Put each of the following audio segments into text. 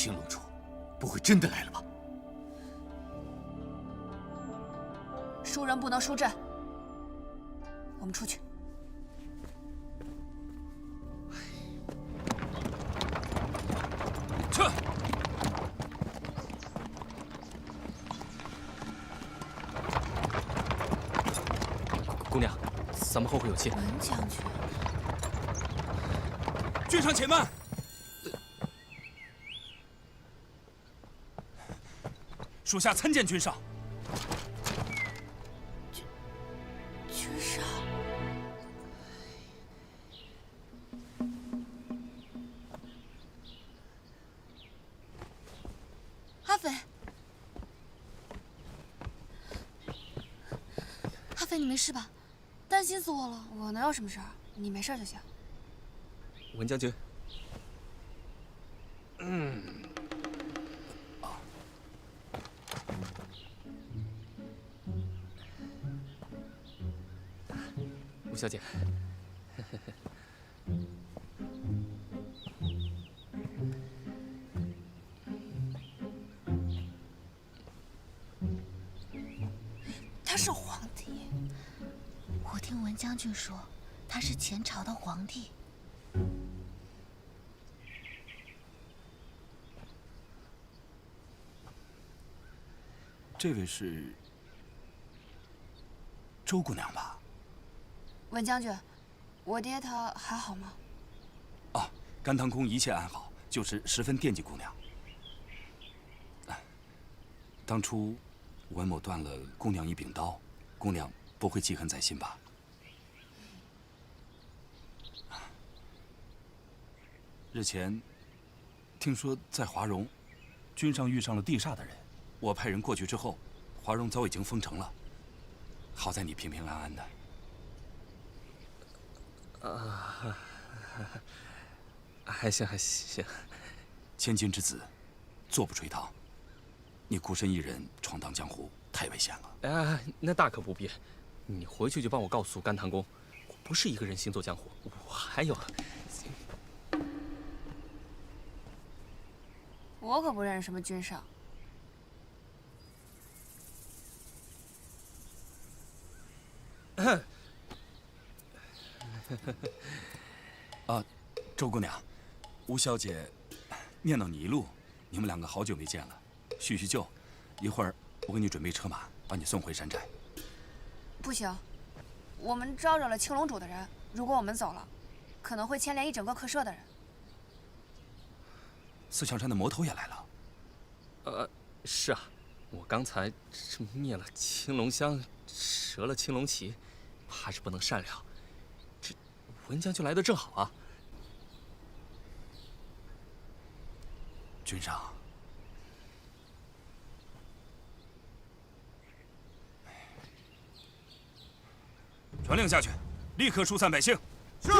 青龙主不会真的来了吧？输人不能输阵，我们出去。撤！姑娘，咱们后会有期。文将军，君上且慢。属下参见君上。君上，阿飞，阿飞，你没事吧？担心死我了。我能有什么事儿？你没事就行。文将军，吴小姐，他是皇帝。我听文将军说，他是前朝的皇帝。这位是周姑娘吧？文将军，我爹他还好吗？啊，甘棠宫一切安好，就是十分惦记姑娘。当初文某断了姑娘一柄刀，姑娘不会记恨在心吧？日前听说在华容，君上遇上了地煞的人，我派人过去之后，华容早已经封城了。好在你平平安安的。还行还行。千金之子，坐不垂堂。你孤身一人闯荡江湖，太危险了。那大可不必。你回去就帮我告诉甘棠宫，我不是一个人行走江湖，我还有。我可不认识什么君上。周姑娘，吴小姐念叨你一路，你们两个好久没见了，叙叙旧。一会儿我给你准备车马，把你送回山寨。不行，我们招惹了青龙主的人，如果我们走了，可能会牵连一整个客舍的人。四象山的魔头也来了。是啊，我刚才是灭了青龙香，折了青龙旗，怕是不能善了。这文将军来的正好啊。君上，传令下去，立刻疏散百姓。是。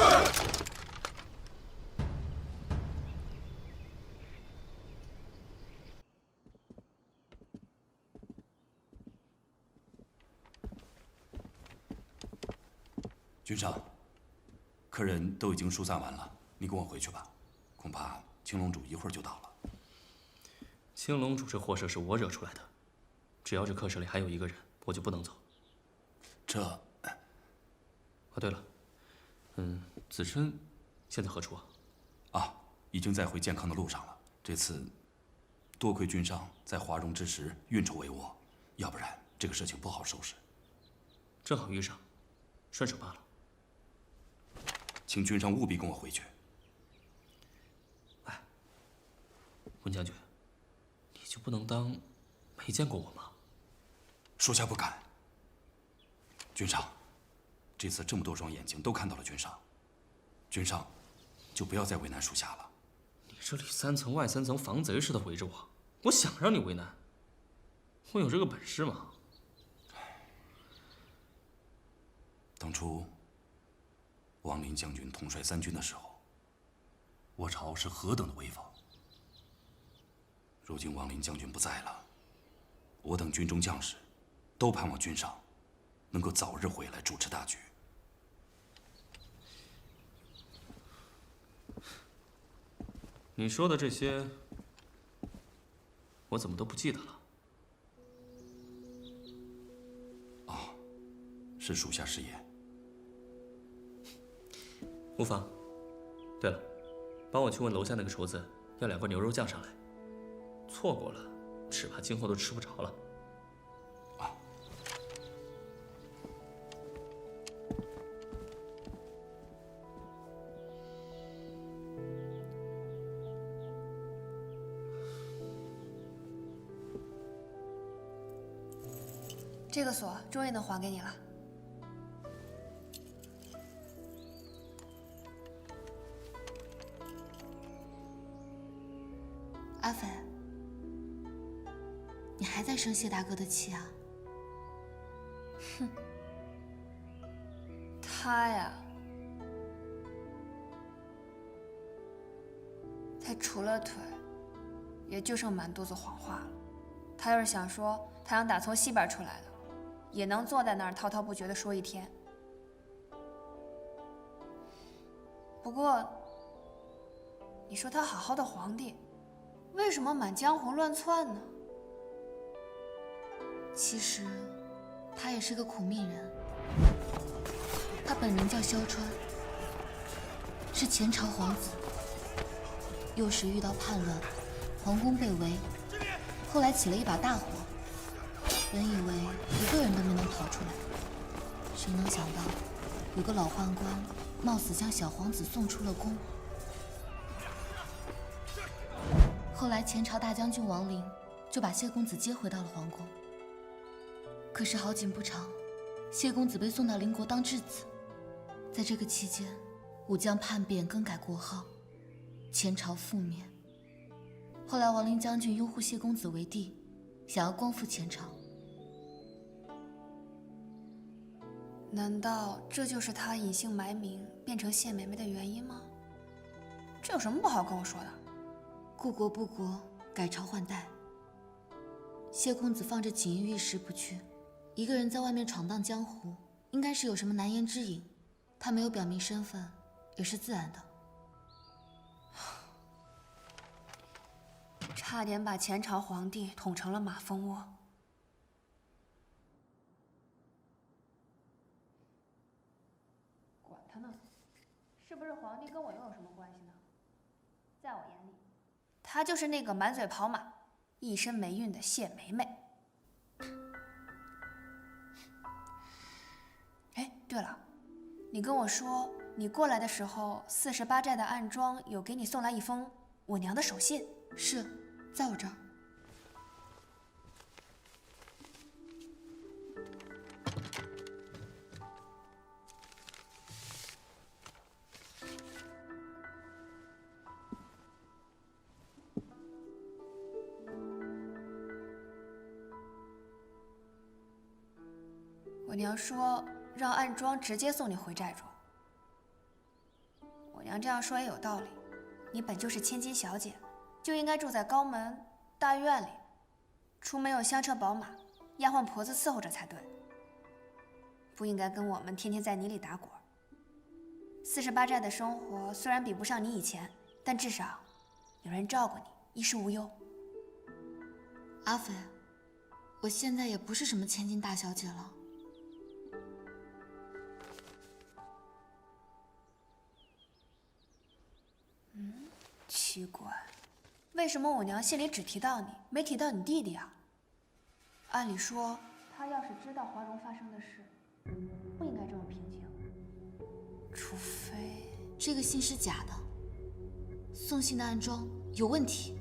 君上，客人都已经疏散完了，你跟我回去吧，恐怕青龙主一会儿就到了。青龙主这祸事是我惹出来的，只要这客舍里还有一个人，我就不能走。这……哦，对了，子琛现在何处啊？啊，已经在回健康的路上了。这次多亏君上在华容之时运筹帷幄，要不然这个事情不好收拾。正好遇上，顺手罢了。请君上务必跟我回去。哎，文将军，你就不能当没见过我吗？属下不敢。君上，这次这么多双眼睛都看到了君上，君上就不要再为难属下了。你这里3层外3层，防贼似的围着我，我想让你为难，我有这个本事吗？当初王林将军统帅3军的时候，我朝是何等的威风。如今王林将军不在了，我等军中将士都盼望君上能够早日回来主持大局。你说的这些，我怎么都不记得了。是属下失言。无妨。对了，帮我去问楼下那个厨子要2罐牛肉酱上来。错过了，只怕今后都吃不着了。这个锁终于能还给你了。阿飞，你还在生谢大哥的气啊？哼，他呀，他除了腿，也就剩满肚子谎话了。他要是想说太阳打从西边出来的，也能坐在那儿滔滔不绝地说一天。不过，你说他好好的皇帝，为什么满江湖乱窜呢？其实，他也是个苦命人。他本名叫萧川，是前朝皇子。幼时遇到叛乱，皇宫被围，后来起了一把大火，本以为一个人都没能逃出来，谁能想到，有个老宦官冒死将小皇子送出了宫。后来前朝大将军王陵就把谢公子接回到了皇宫。可是好景不长，谢公子被送到邻国当质子。在这个期间，武将叛变，更改国号，前朝覆灭。后来王陵将军拥护谢公子为帝，想要光复前朝。难道这就是他隐姓埋名变成谢梅梅的原因吗？这有什么不好跟我说的？故国不国，改朝换代。谢公子放着锦衣玉食不去，一个人在外面闯荡江湖，应该是有什么难言之隐。他没有表明身份，也是自然的。差点把前朝皇帝捅成了马蜂窝。管他呢，是不是皇帝跟我又有什么关系呢？在我眼里，她就是那个满嘴跑马、一身霉运的谢梅梅。哎，对了，你跟我说你过来的时候，48寨的暗桩有给你送来一封我娘的手信。是，在我这儿。我娘说让暗桩直接送你回寨中。我娘这样说也有道理，你本就是千金小姐，就应该住在高门大院里，出门有香车宝马、丫鬟婆子伺候着才对，不应该跟我们天天在泥里打滚。48寨的生活虽然比不上你以前，但至少有人照顾你，衣食无忧。阿飞，我现在也不是什么千金大小姐了。奇怪，为什么我娘信里只提到你，没提到你弟弟啊？按理说，他要是知道华容发生的事，不应该这么平静。除非这个信是假的，送信的暗桩有问题。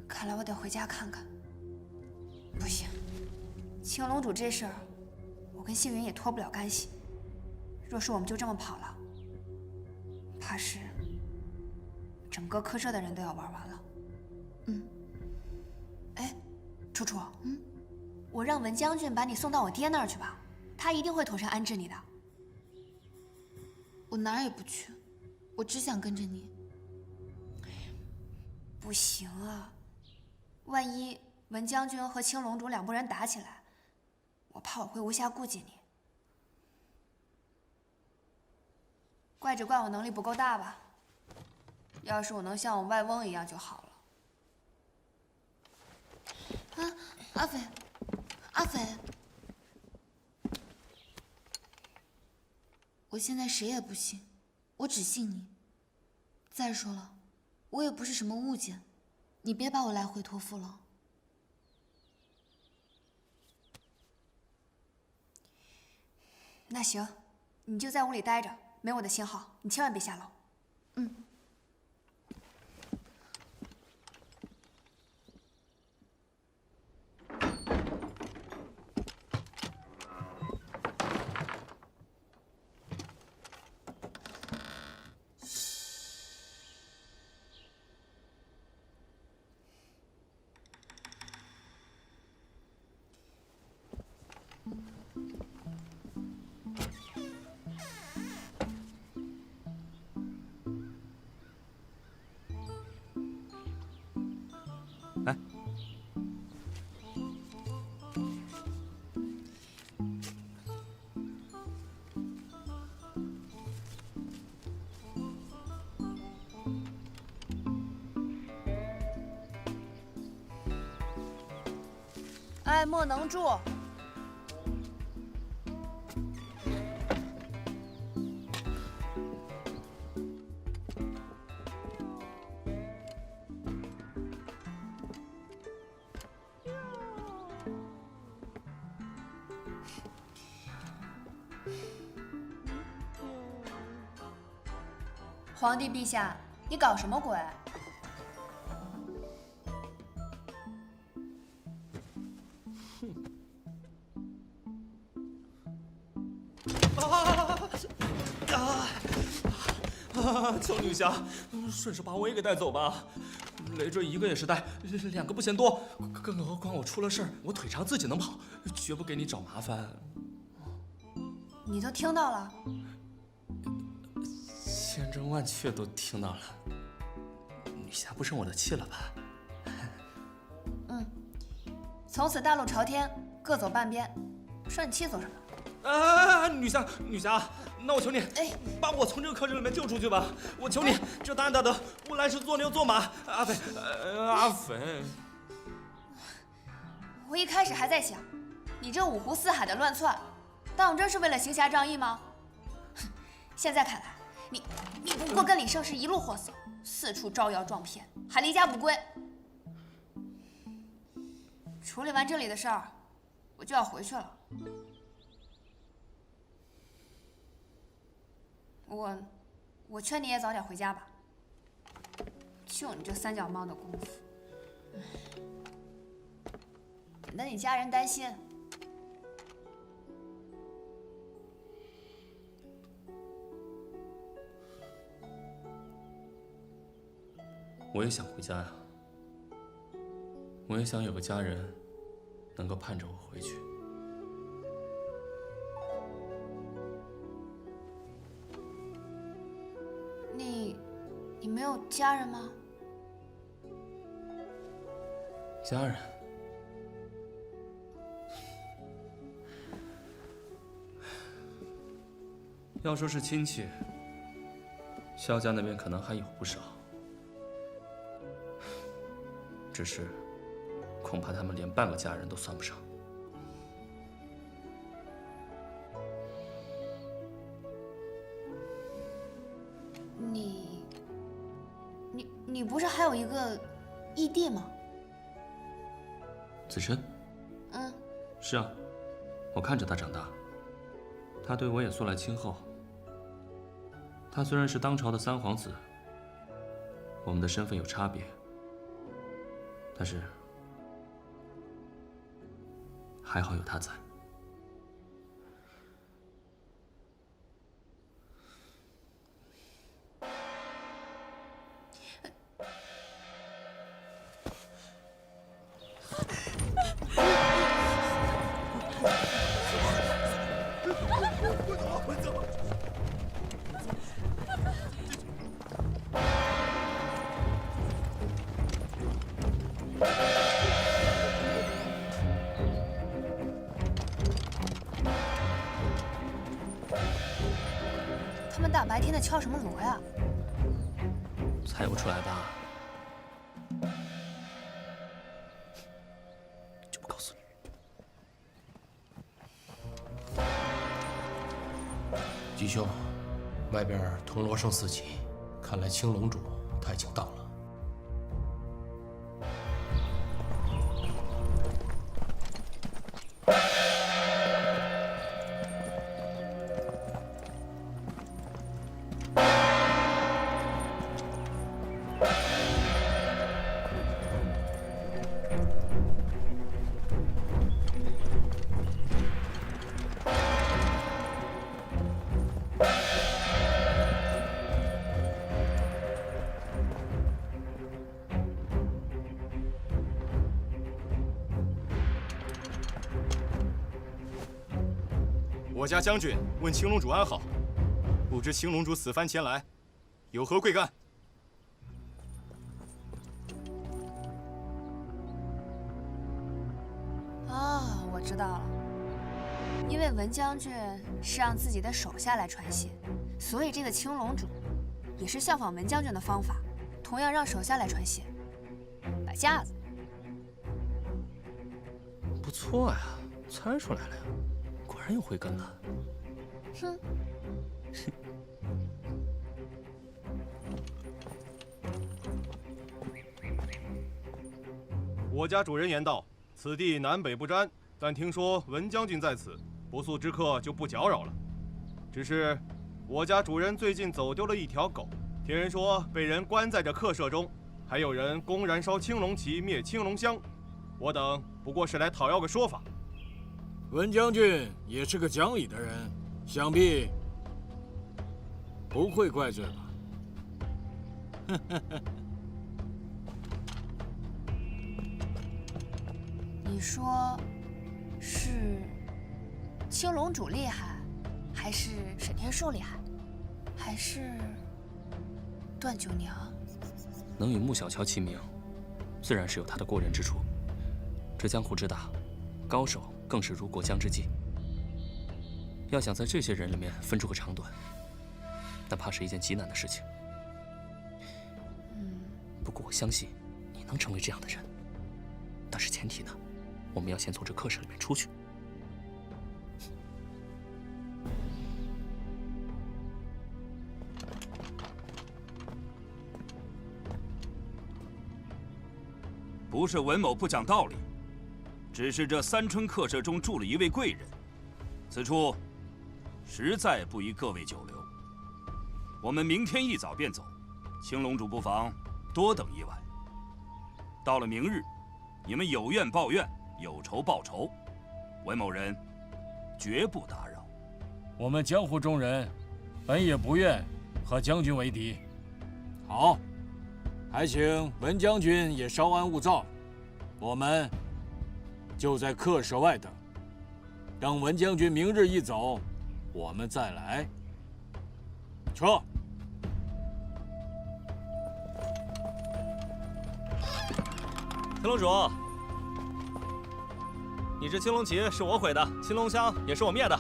看来我得回家看看。不行，青龙主这事儿，我跟星云也脱不了干系。若是我们就这么跑了，怕是整个科社的人都要玩完了。哎，楚楚，我让文将军把你送到我爹那儿去吧，他一定会妥善安置你的。我哪儿也不去，我只想跟着你。不行啊，万一文将军和青龙主两拨人打起来，我怕我会无暇顾及你。怪只怪我能力不够大吧。要是我能像我外翁一样就好了。啊，阿飞，阿飞，我现在谁也不信，我只信你。再说了，我也不是什么物件，你别把我来回托付了。那行，你就在屋里待着，没我的信号，你千万别下楼。嗯。哎，爱莫能助。皇帝陛下，你搞什么鬼？求女侠，顺手把我也给带走吧。累赘一个也是带，两个不嫌多。更何况我出了事儿，我腿长自己能跑，绝不给你找麻烦。你都听到了？千真万确都听到了。女侠不生我的气了吧？嗯。从此大路朝天，各走半边。生你气做什么？女侠，那我求你，把我从这个坑里面救出去吧！我求你，这大恩大德，我来世做牛做马。阿飞，我一开始还在想，你这五湖四海的乱窜，当真是为了行侠仗义吗？现在看来，你不过跟李胜是一路货色，四处招摇撞骗，还离家不归。处理完这里的事儿，我就要回去了。我劝你也早点回家吧。就你这三脚猫的功夫，免得你家人担心。我也想回家呀，我也想有个家人能够盼着我回去。你没有家人吗？家人？要说是亲戚，萧家那边可能还有不少，只是恐怕他们连半个家人都算不上。你不是还有一个义弟吗？子琛？嗯，是啊，我看着他长大，他对我也素来亲厚。他虽然是当朝的三皇子，我们的身份有差别，但是还好有他在。他们大白天的敲什么锣呀？猜不出来吧？就不告诉你。吉兄，外边铜锣声四起，看来青龙主他已经到了。 我家将军问青龙主安好，不知青龙主此番前来，有何贵干？哦，我知道了，因为文将军是让自己的手下来传信，所以这个青龙主也是效仿文将军的方法，同样让手下来传信，摆架子。不错呀，猜出来了呀，果然有慧根了。哼。我家主人言道：“此地南北不沾，但听说文将军在此，不速之客就不搅扰了。只是我家主人最近走丢了一条狗，听人说被人关在这客舍中，还有人公然烧青龙旗灭青龙香。我等不过是来讨要个说法。”文将军也是个讲理的人，想必不会怪罪吧？你说是青龙主厉害，还是沈天寿厉害，还是段九娘？能与穆小乔齐名，自然是有他的过人之处。这江湖之大，高手更是如过江之鲫。要想在这些人里面分出个长短，那怕是一件极难的事情。不过我相信你能成为这样的人，但是前提呢，我们要先从这客舍里面出去。不是文某不讲道理，只是这三春客舍中住了一位贵人，此处实在不宜各位久留。我们明天一早便走，青龙主不妨多等一晚。到了明日，你们有怨报怨，有仇报仇，文某人绝不打扰。我们江湖中人，本也不愿和将军为敌。好，还请文将军也稍安勿躁，我们就在客舍外等，等文将军明日一走，我们再来。撤。青龙主，你这青龙旗是我毁的，青龙香也是我灭的。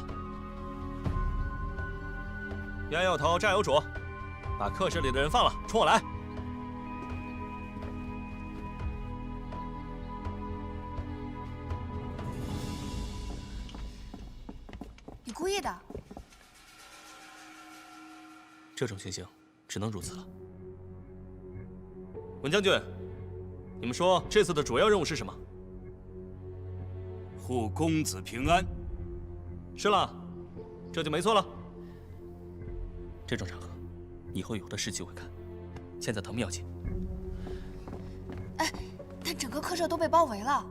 冤有头债有主，把客舍里的人放了，冲我来！你故意的？这种情形只能如此了。文将军，你们说这次的主要任务是什么？护公子平安。是了，这就没错了。这种场合，以后有的是机会看。现在逃命要紧。哎，但整个客舍都被包围了。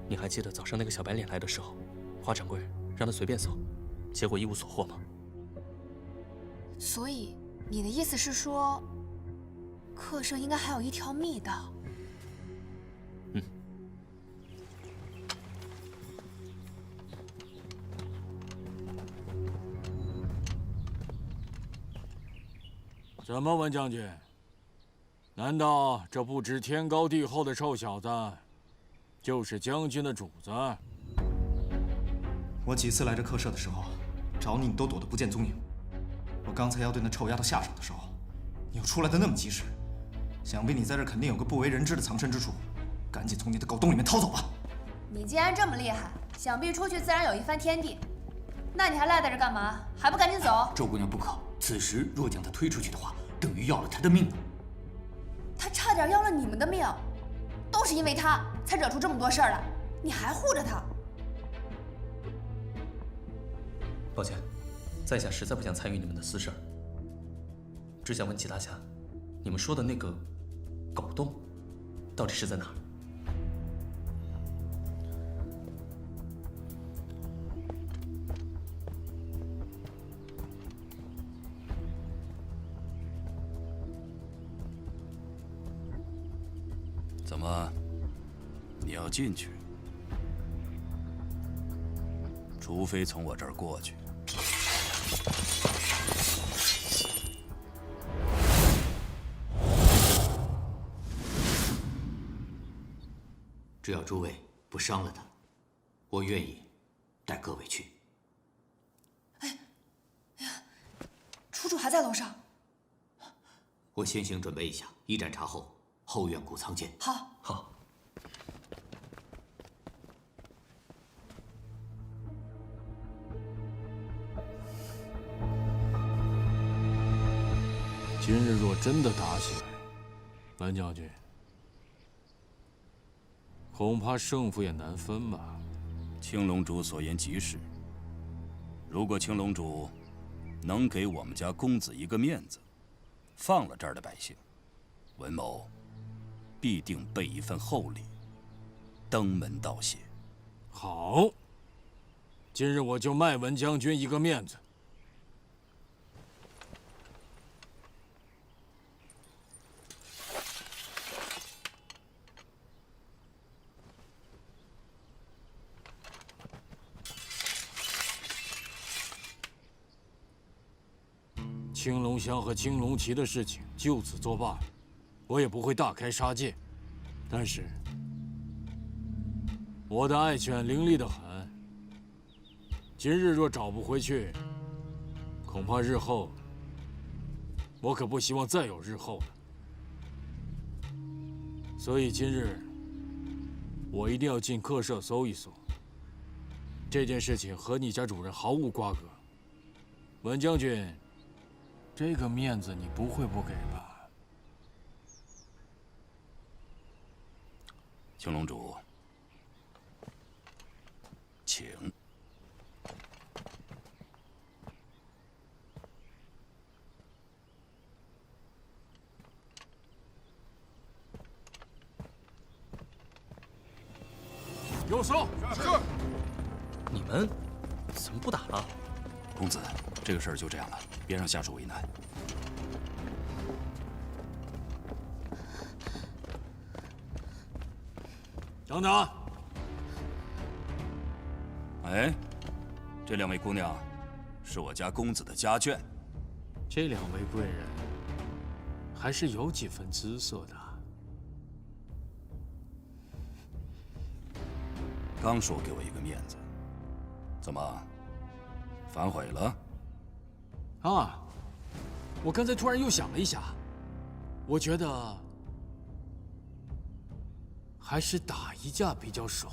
你还记得早上那个小白脸来的时候，华掌柜让他随便搜，结果一无所获吗？所以你的意思是说，客舍应该还有一条密道？怎么，文将军？难道这不知天高地厚的臭小子，就是将军的主子？我几次来这客舍的时候，找你，你都躲得不见踪影。我刚才要对那臭丫头下手的时候，你又出来的那么及时，想必你在这肯定有个不为人知的藏身之处，赶紧从你的狗洞里面逃走吧！你既然这么厉害，想必出去自然有一番天地，那你还赖在这干嘛？还不赶紧走！周姑娘不可，此时若将她推出去的话，等于要了她的命了。他差点要了你们的命，都是因为他才惹出这么多事儿来，你还护着他。抱歉，在下实在不想参与你们的私事儿，只想问齐大侠，你们说的那个狗洞，到底是在哪儿？怎么，你要进去？除非从我这儿过去。只要诸位不伤了他，我愿意带各位去。哎呀，楚楚还在楼上。我先行准备一下，一盏茶后，后院谷仓见。好。好。今日若真的打起来，文将军，恐怕胜负也难分吧。青龙主所言极是。如果青龙主能给我们家公子一个面子，放了这儿的百姓，文某必定备一份厚礼，登门道谢。好，今日我就卖文将军一个面子。青龙香和青龙旗的事情就此作罢了，我也不会大开杀戒。但是，我的爱犬伶俐得很，今日若找不回去，恐怕日后我可不希望再有日后了。所以今日我一定要进客舍搜一搜。这件事情和你家主人毫无瓜葛，文将军。这个面子你不会不给吧？青龙主，请。有手！是。你们怎么不打了？公子，这个事儿就这样了，别让下属为难。等等！哎，这两位姑娘，是我家公子的家眷。这两位贵人，还是有几分姿色的。刚说给我一个面子，怎么？反悔了？啊！我刚才突然又想了一下，我觉得还是打一架比较爽。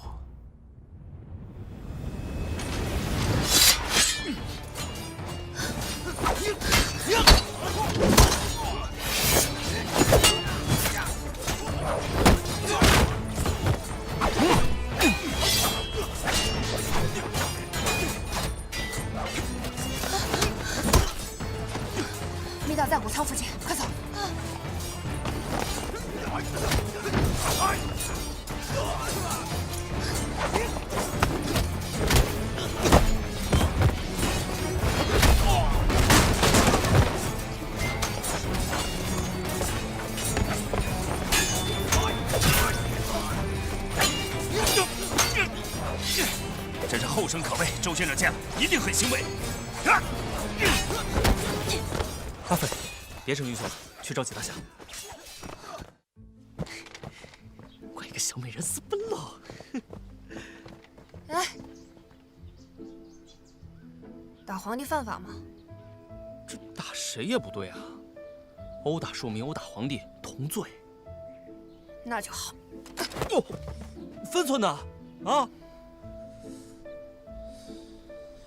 密道在谷仓附近，快走！真是后生可畏，周先生见了一定很欣慰。阿飞，别逞英雄了，去找几大侠。怪个小美人私奔了。哎，打皇帝犯法吗？这打谁也不对啊！殴打庶民、殴打皇帝，同罪。那就好。哦，分寸呢？啊？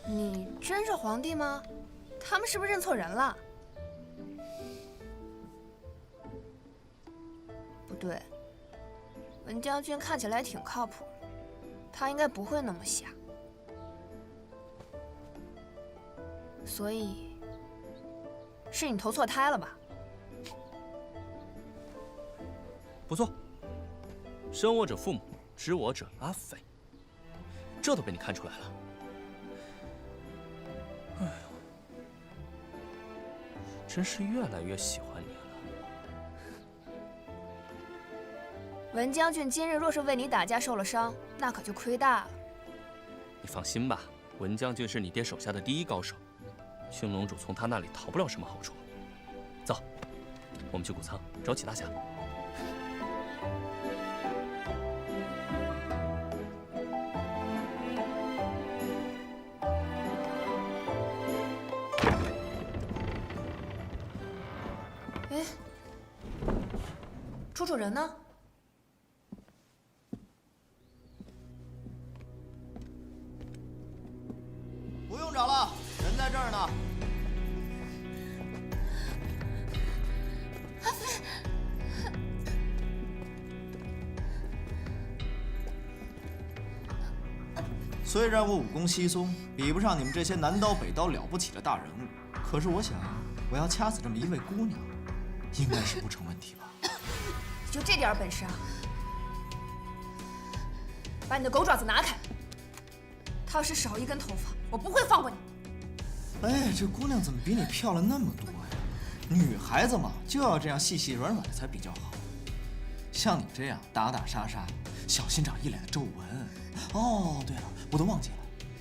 你真是皇帝吗？他们是不是认错人了？不对，文将军看起来挺靠谱，他应该不会那么瞎。所以，是你投错胎了吧？不错，生我者父母，知我者阿飞，这都被你看出来了。哎呦，真是越来越喜欢你了。文将军今日若是为你打架受了伤，那可就亏大了。你放心吧，文将军是你爹手下的第一高手，青龙主从他那里讨不了什么好处。走，我们去谷仓找启大侠。哎，楚楚人呢？不用找了，人在这儿呢。虽然我武功稀松，比不上你们这些南刀北刀了不起的大人物，可是我想，我要掐死这么一位姑娘，应该是不成问题吧？你就这点本事啊？把你的狗爪子拿开！他要是少一根头发，我不会放过你。哎，这姑娘怎么比你漂亮那么多呀？女孩子嘛，就要这样细细软软的才比较好。像你这样打打杀杀，小心长一脸的皱纹。哦，对了，我都忘记了，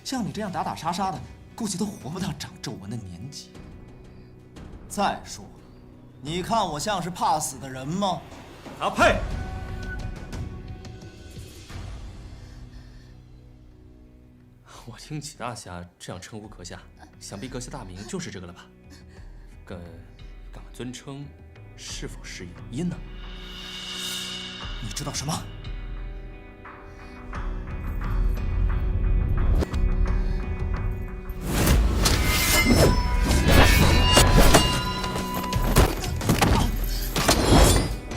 像你这样打打杀杀的，估计都活不到长皱纹的年纪。再说了，你看我像是怕死的人吗？他配。我听启大侠这样称呼阁下，想必阁下大名就是这个了吧？敢问尊称是否是殷呢？你知道什么？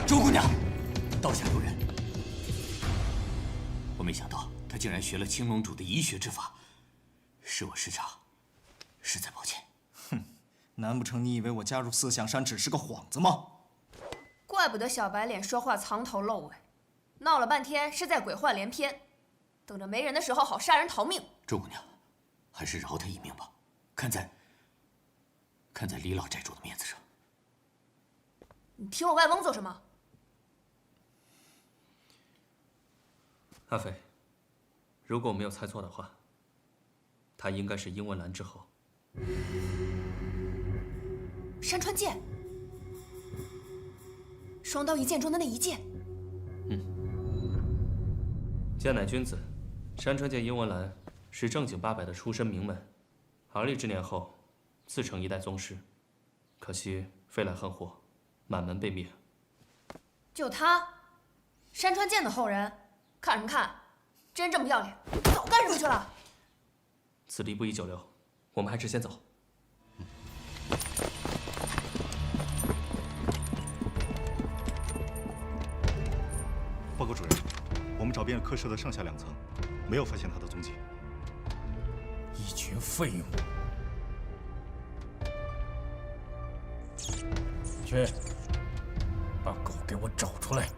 周姑娘，刀下留人。我没想到她竟然学了青龙主的医学之法，是我失察，实在抱歉。哼，难不成你以为我加入四象山只是个幌子吗？怪不得小白脸说话藏头露尾，闹了半天是在鬼话连篇，等着没人的时候好杀人逃命。周姑娘，还是饶他一命吧，看在李老寨主的面子上。你提我外翁做什么？阿飞，如果我没有猜错的话，他应该是殷文兰之后。山川剑，双刀一剑中的那一剑。剑乃君子，山川剑殷文兰是正经八百的出身名门，而立之年后，自成一代宗师。可惜飞来横祸，满门被灭。就他，山川剑的后人，看什么看？真这么要脸，早干什么去了？此地不宜久留，我们还是先走。报告主任，我们找遍了客舍的上下两层，没有发现他的踪迹。一群废物！去，把狗给我找出来！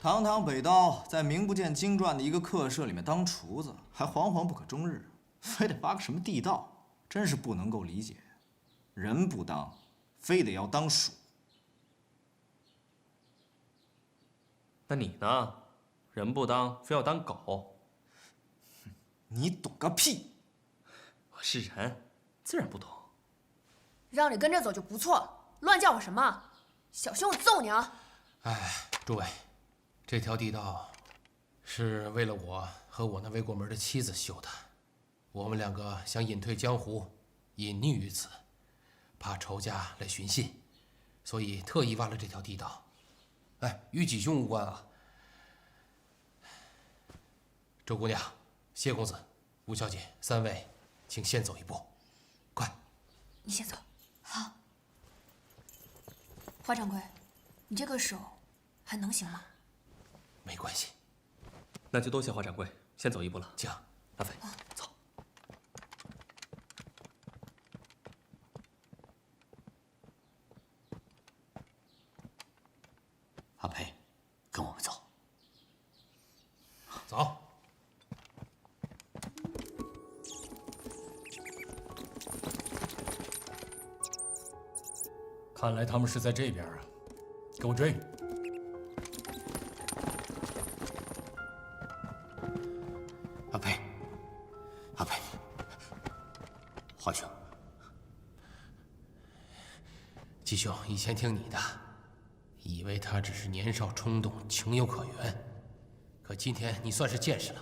堂堂北刀，在名不见经传的一个客舍里面当厨子，还惶惶不可终日，非得发个什么地道，真是不能够理解。人不当，非得要当鼠。那你呢？人不当，非要当狗。你懂个屁！我是人，自然不懂。让你跟着走就不错，乱叫我什么？小心我揍你啊！哎，诸位，这条地道是为了我和我那未过门的妻子修的。我们两个想隐退江湖，隐匿于此，怕仇家来寻衅，所以特意挖了这条地道。哎，与己兄无关啊。周姑娘、谢公子、吴小姐3位，请先走一步，快！你先走。好。华掌柜，你这个手还能行吗？没关系。那就多谢华掌柜，先走一步了。请，阿飞，走。阿培，跟我们走。走。看来他们是在这边啊，给我追！阿培，阿培，华兄，季兄以前听你的，以为他只是年少冲动，情有可原。可今天你算是见识了，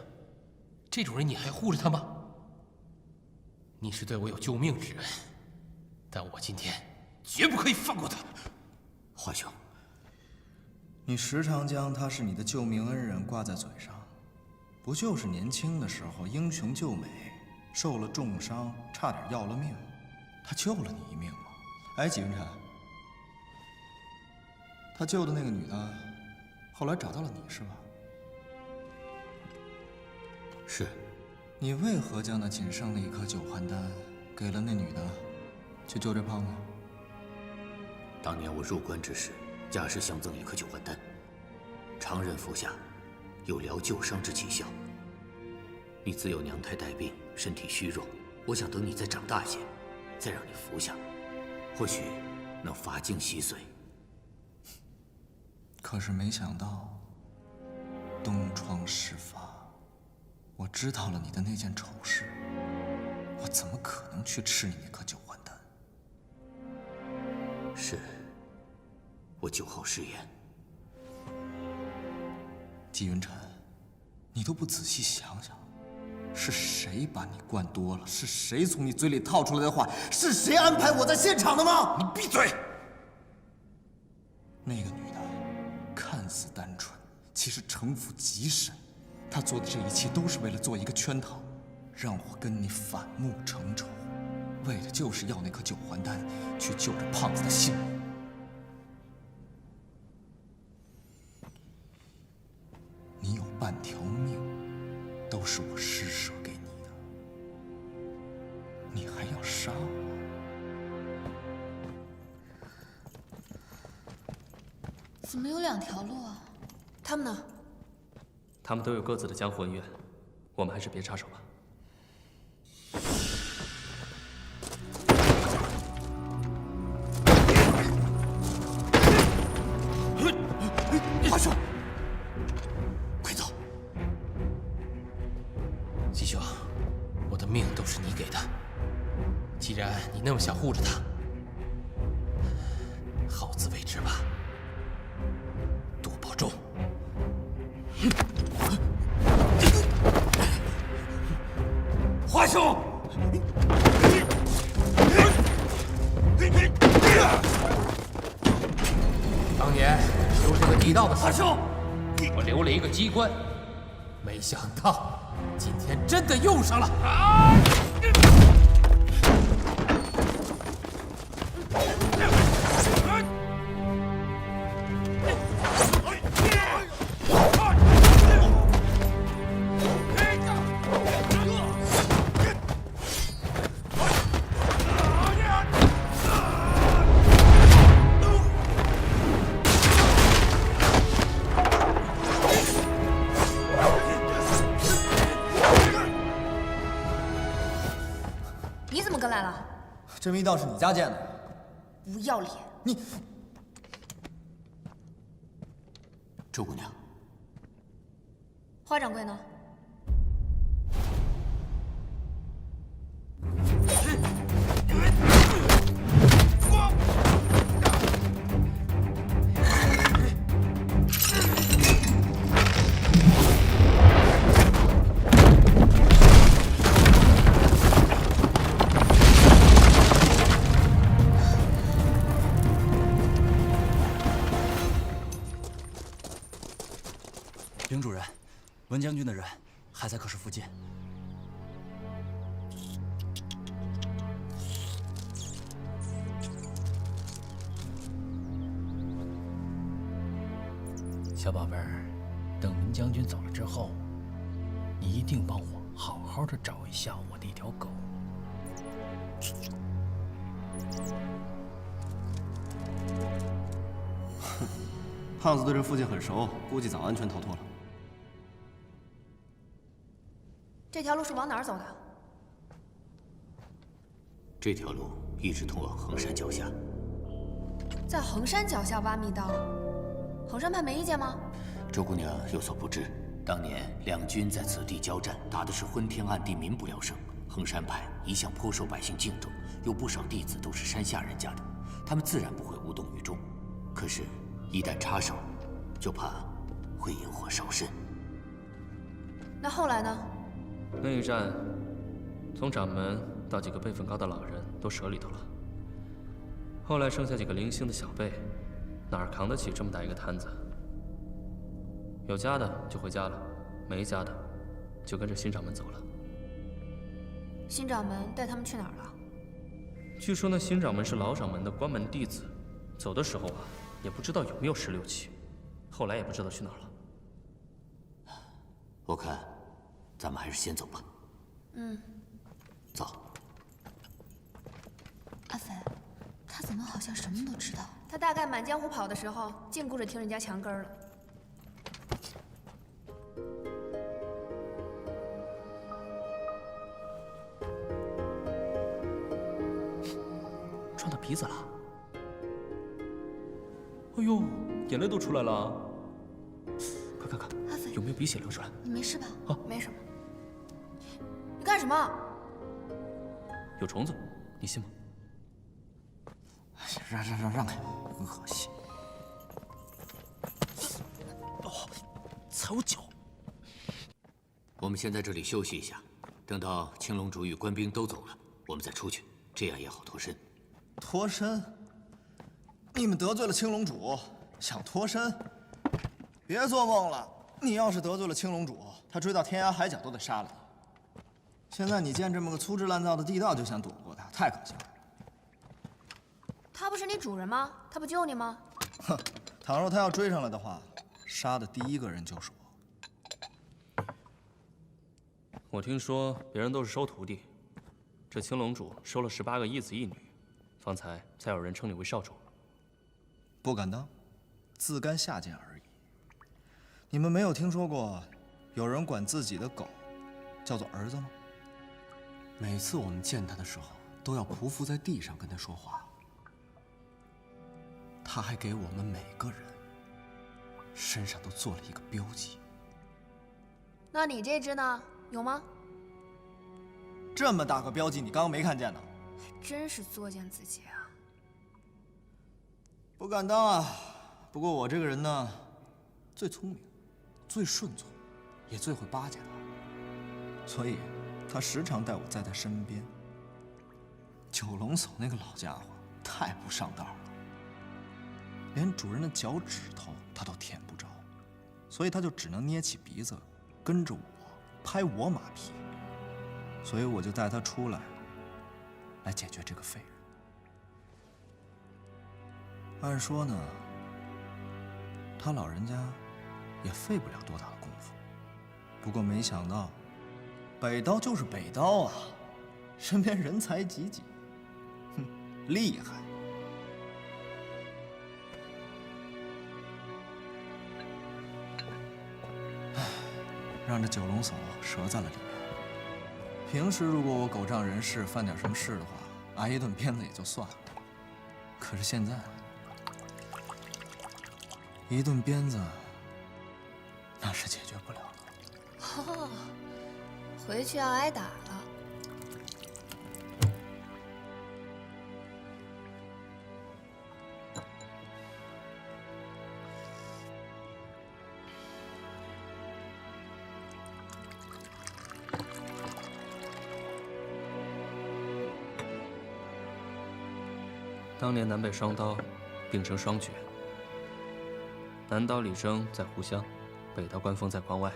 这种人你还护着他吗？你是对我有救命之恩，但我今天绝不可以放过他。华兄，你时常将他是你的救命恩人挂在嘴上，不就是年轻的时候英雄救美，受了重伤，差点要了命，他救了你一命吗？哎，纪云辰，他救的那个女的，后来找到了你是吧？是。你为何将那仅剩的一颗九环丹给了那女的，去救这胖子？当年我入关之时，家师相赠一颗九环丹，常人服下，有疗旧伤之奇效。你自幼娘胎带病，身体虚弱，我想等你再长大些，再让你服下，或许能发精洗髓。可是没想到，东窗事发，我知道了你的那件丑事，我怎么可能去吃你那颗九环丹？是，我酒后失言。纪云辰，你都不仔细想想，是谁把你灌多了？是谁从你嘴里套出来的话？是谁安排我在现场的吗？你闭嘴！那个女的看似单纯，其实城府极深。她做的这一切都是为了做一个圈套，让我跟你反目成仇，为的就是要那颗九环丹去救这胖子的性命。你有半条命，都是我施舍给你的，你还要杀我？怎么有2条路啊？他们呢？他们都有各自的江湖恩怨，我们还是别插手吧。华兄，快走！季兄，我的命都是你给的，既然你那么想护着他，好自为之吧。多保重。华兄，当年修这个地道的时候，我留了一个机关，没想到今天真的用上了。你怎么跟来了？这密道是你家建的？不要脸！你，周姑娘，花掌柜呢？林主任，文将军的人还在客室附近。小宝贝儿，等文将军走了之后，你一定帮我好好的找一下我的一条狗。胖子对这附近很熟，估计早安全逃脱了。这条路是往哪儿走的？这条路一直通往衡山脚下。在衡山脚下挖密道，衡山派没意见吗？周姑娘有所不知，当年两军在此地交战，打的是昏天暗地，民不聊生。衡山派一向颇受百姓敬重，有不少弟子都是山下人家的，他们自然不会无动于衷。可是，一旦插手，就怕会引火烧身。那后来呢？那一战，从掌门到几个辈分高的老人都折里头了。后来剩下几个零星的小辈，哪儿扛得起这么大一个摊子？有家的就回家了，没家的就跟着新掌门走了。新掌门带他们去哪儿了？据说那新掌门是老掌门的关门弟子，走的时候啊，也不知道有没有16期，后来也不知道去哪儿了。我看，咱们还是先走吧。嗯。走。阿飞，他怎么好像什么都知道？他大概满江湖跑的时候，净顾着听人家墙根儿了。撞到鼻子了。哎呦，眼泪都出来了。快看看，阿飞，有没有鼻血流出来？你没事吧？啊，没什么。你干什么？有虫子，你信吗？让开，恶心！哦，踩我脚！我们先在这里休息一下，等到青龙主与官兵都走了，我们再出去，这样也好脱身。脱身？你们得罪了青龙主，想脱身？别做梦了！你要是得罪了青龙主，他追到天涯海角都得杀了你。现在你见这么个粗制滥造的地道就想躲过他，太可笑了。他不是你主人吗？他不救你吗？哼，倘若他要追上来的话，杀的第一个人就是我。我听说别人都是收徒弟，这青龙主收了18个一子一女，方才才有人称你为少主。不敢当，自甘下贱而已。你们没有听说过有人管自己的狗叫做儿子吗？每次我们见他的时候，都要匍匐在地上跟他说话。他还给我们每个人身上都做了一个标记。那你这只呢？有吗？这么大个标记，你刚刚没看见呢？还真是作践自己啊！不敢当啊。不过我这个人呢，最聪明，最顺从，也最会巴结他，所以他时常带我在他身边。九龙叟那个老家伙太不上道了，连主人的脚趾头他都舔不着，所以他就只能捏起鼻子跟着我拍我马屁，所以我就带他出来解决这个废人。按说呢，他老人家也费不了多大的功夫，不过没想到，北刀就是北刀啊，身边人才济济，哼，厉害。让这九龙叟折在了里面。平时如果我狗仗人势犯点什么事的话，挨一顿鞭子也就算了。可是现在，一顿鞭子那是解决不了了。哦，回去要挨打了。当年南北双刀并称双绝，南刀李征在湖湘，北刀关风在关外。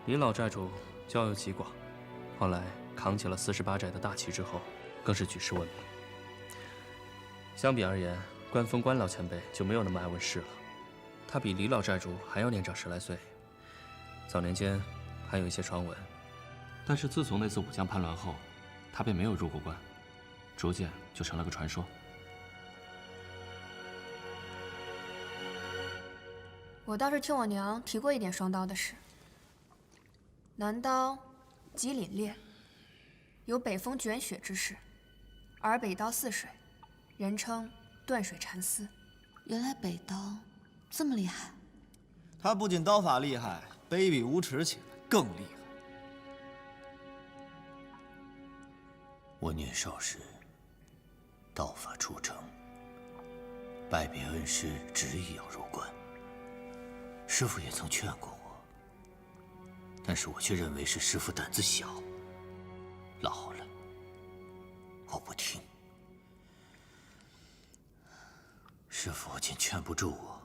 李老寨主交友极广，后来扛起了48寨的大旗之后，更是举世闻名。相比而言，关风关老前辈就没有那么爱问事了。他比李老寨主还要年长10来岁，早年间还有一些传闻，但是自从那次武将叛乱后，他便没有入过关。逐渐就成了个传说。我倒是听我娘提过一点双刀的事。南刀极凛冽，有北风卷雪之势，而北刀似水，人称断水缠丝。原来北刀这么厉害。他不仅刀法厉害，卑鄙无耻起来更厉害。我年少时道法出城，拜别恩师，执意要入关。师父也曾劝过我，但是我却认为是师父胆子小，老了。我不听，师父竟劝不住我。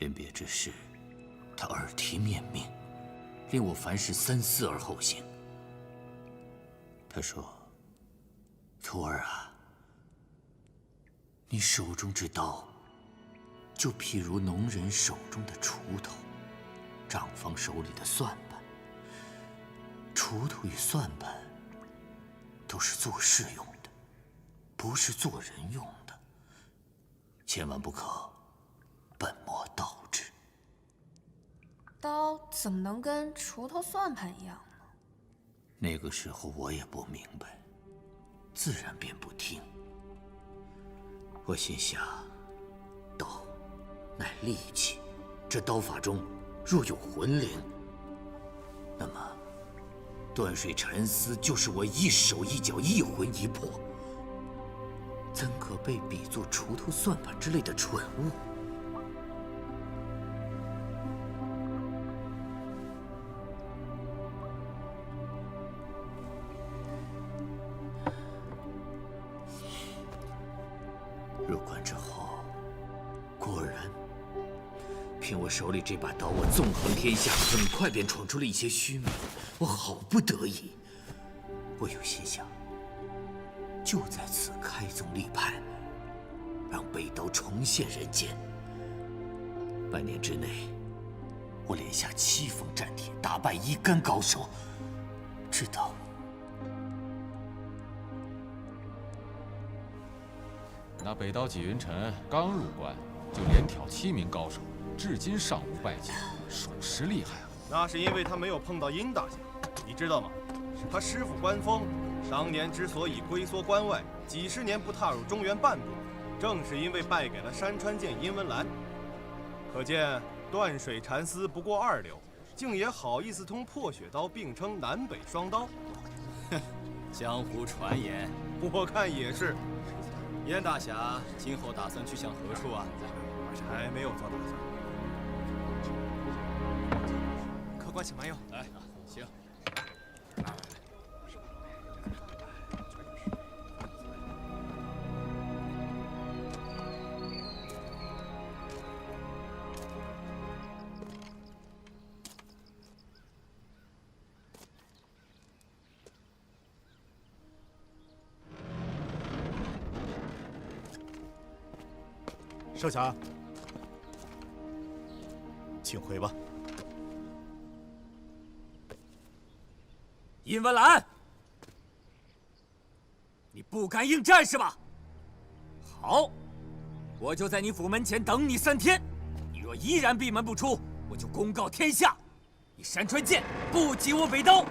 临别之时，他耳提面命，令我凡事三思而后行。他说：“徒儿啊，你手中之刀，就譬如农人手中的锄头，账房手里的算盘。锄头与算盘都是做事用的，不是做人用的。千万不可本末倒置。”刀怎么能跟锄头算盘一样呢？那个时候我也不明白，自然便不听。我心想，刀乃利器，这刀法中若有魂灵，那么断水缠丝就是我一手一脚一魂一魄，怎可被比作锄头算盘之类的蠢物？入关之后，果然，凭我手里这把刀，我纵横天下，很快便闯出了一些虚名。我好不得已，我有心想，就在此开宗立派，让北刀重现人间。半年之内，我连下7封战帖，打败1干高手，直到那北刀纪云辰刚入关，就连挑7名高手，至今尚无败绩，属实厉害啊！那是因为他没有碰到殷大侠，你知道吗？他师父关风当年之所以龟缩关外，几十年不踏入中原半步，正是因为败给了山川剑殷文兰。可见断水缠丝不过2流，竟也好意思同破雪刀并称南北双刀。哼，江湖传言，我看也是。燕大侠今后打算去向何处啊？还没有做打算。客官请慢用。来，请。少侠，请回吧。殷文兰，你不敢应战是吧？好，我就在你府门前等你3天。你若依然闭门不出，我就公告天下，你山川剑不及我北刀。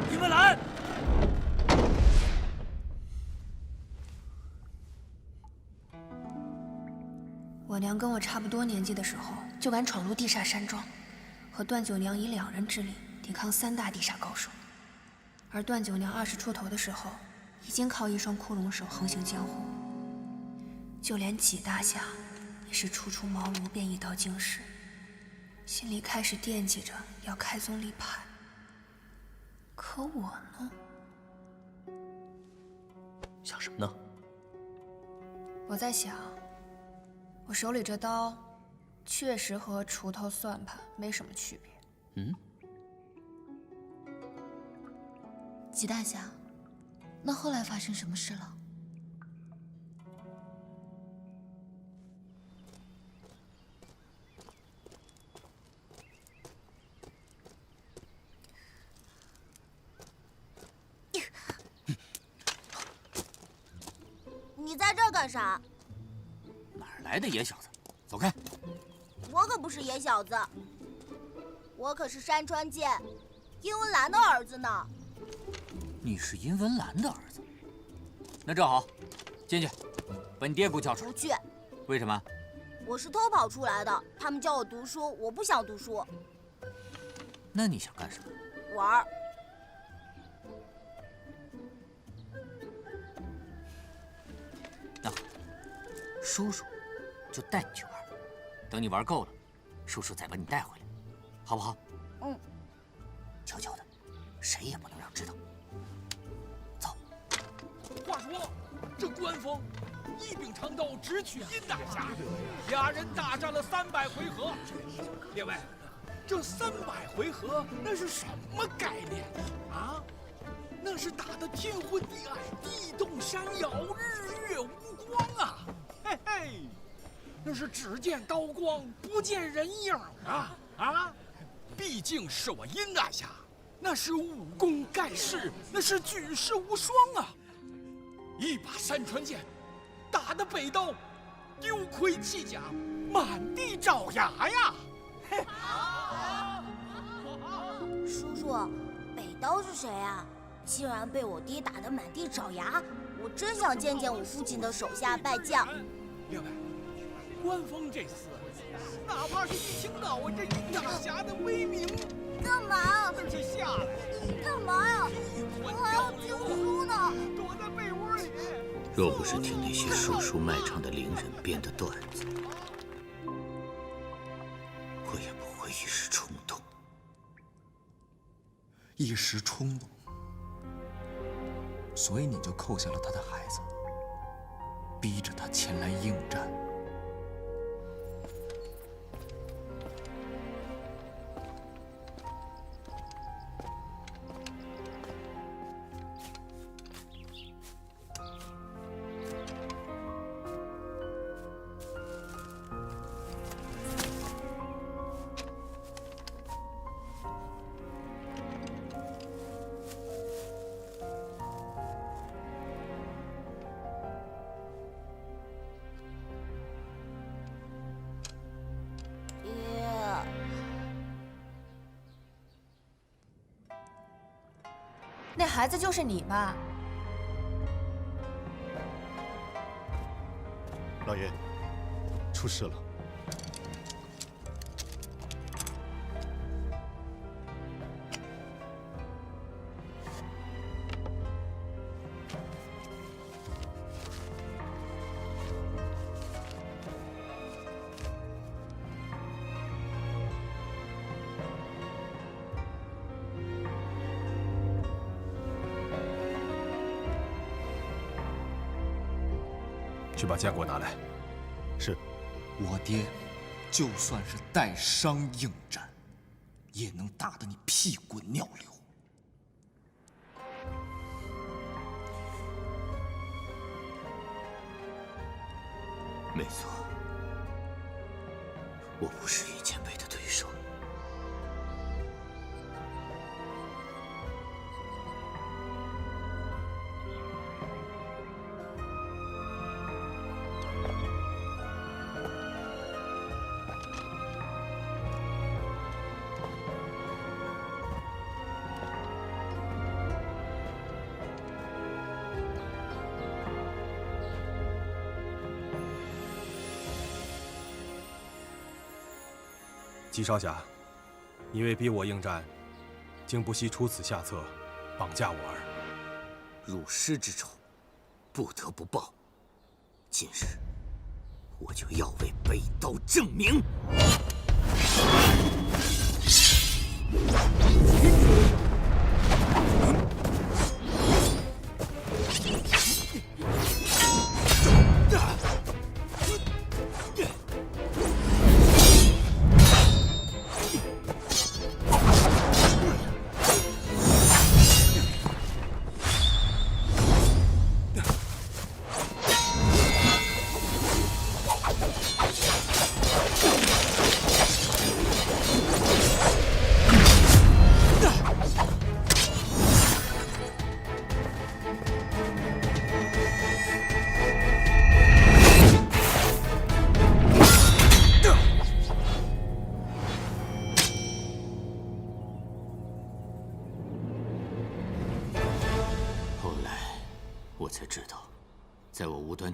殷文兰。我娘跟我差不多年纪的时候，就敢闯入地煞山庄，和段九娘以2人之力抵抗3大地煞高手。而段九娘20出头的时候，已经靠一双枯龙手横行江湖，就连纪大侠也是初出茅庐便一刀惊世，心里开始惦记着要开宗立派。可我呢？想什么呢？我在想，我手里这刀，确实和锄头算盘没什么区别。嗯。纪大侠，那后来发生什么事了？你在这儿干啥？哪儿来的野小子？走开！我可不是野小子，我可是山川剑殷文兰的儿子呢。你是殷文兰的儿子？那正好，进去，把你爹给我叫出来。不去。为什么？我是偷跑出来的，他们叫我读书，我不想读书。那你想干什么？玩儿。那好，叔叔就带你去玩，等你玩够了，叔叔再把你带回来，好不好？嗯。悄悄的，谁也不能让知道。走。话说，这关峰一柄长刀直取殷大侠，俩人大战了300回合。列位，这300回合那是什么概念啊？那是打得天昏地暗，地动山摇，日月无光啊！嘿嘿，那是只见刀光不见人影啊！啊，毕竟是我殷大侠，那是武功盖世，那是举世无双啊！一把山川剑，打得北刀丢盔弃甲，满地找牙呀！嘿，叔叔，北刀是谁啊？竟然被我爹打得满地找牙，我真想见见我父亲的手下败将。列位，关峰这厮，哪怕是一听到我这殷大侠的威名，干嘛？真是下来！你干嘛呀？我还要听书呢。躲在被窝里。若不是听那些叔叔卖唱的伶人编的段子，我也不会一时冲动。一时冲动，所以你就扣下了他的孩子，逼着他前来应战。那孩子就是你吧？老爷，出事了。去把剑给我拿来。是。我爹，就算是带伤应战，也能打得你屁滚尿流。没错，我不是易前辈的对手。纪少侠，你为逼我应战，竟不惜出此下策，绑架我儿。入师之仇，不得不报。今日，我就要为北刀正名。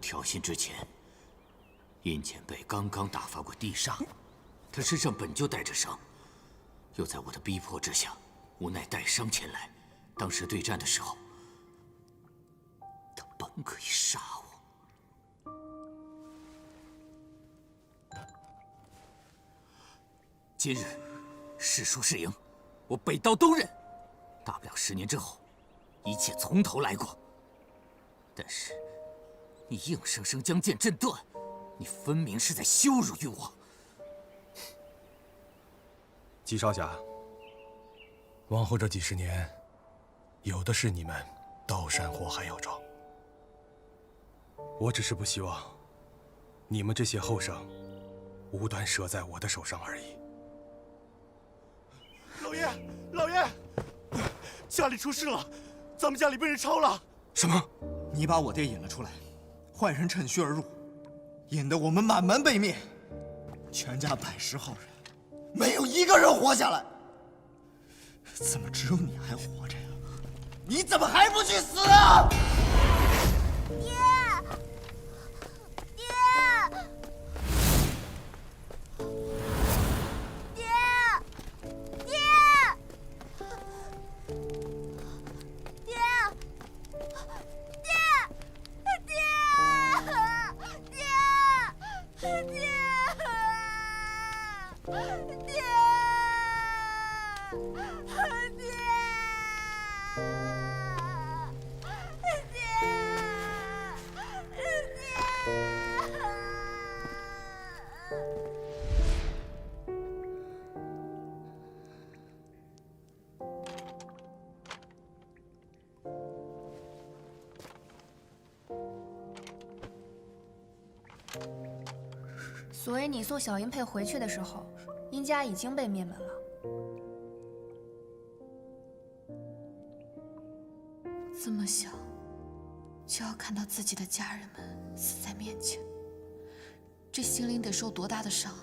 挑衅之前，殷前辈刚刚打发过地煞，他身上本就带着伤，又在我的逼迫之下，无奈带伤前来。当时对战的时候，他本可以杀我。今日是输是赢，我北刀都认。大不了10年之后，一切从头来过。但是你硬生生将剑震断，你分明是在羞辱于我。纪少侠，往后这几十年，有的是你们刀山火海要找。我只是不希望你们这些后生无端折在我的手上而已。老爷，老爷，家里出事了，咱们家里被人抄了。什么？你把我爹引了出来，坏人趁虚而入，引得我们满门被灭，全家110号人，没有一个人活下来。怎么只有你还活着呀？你怎么还不去死啊？爹，爹，爹，爹，爹，所以你送小英佩回去的时候，殷家已经被灭门了。这么小，就要看到自己的家人们死在面前，这心灵得受多大的伤啊！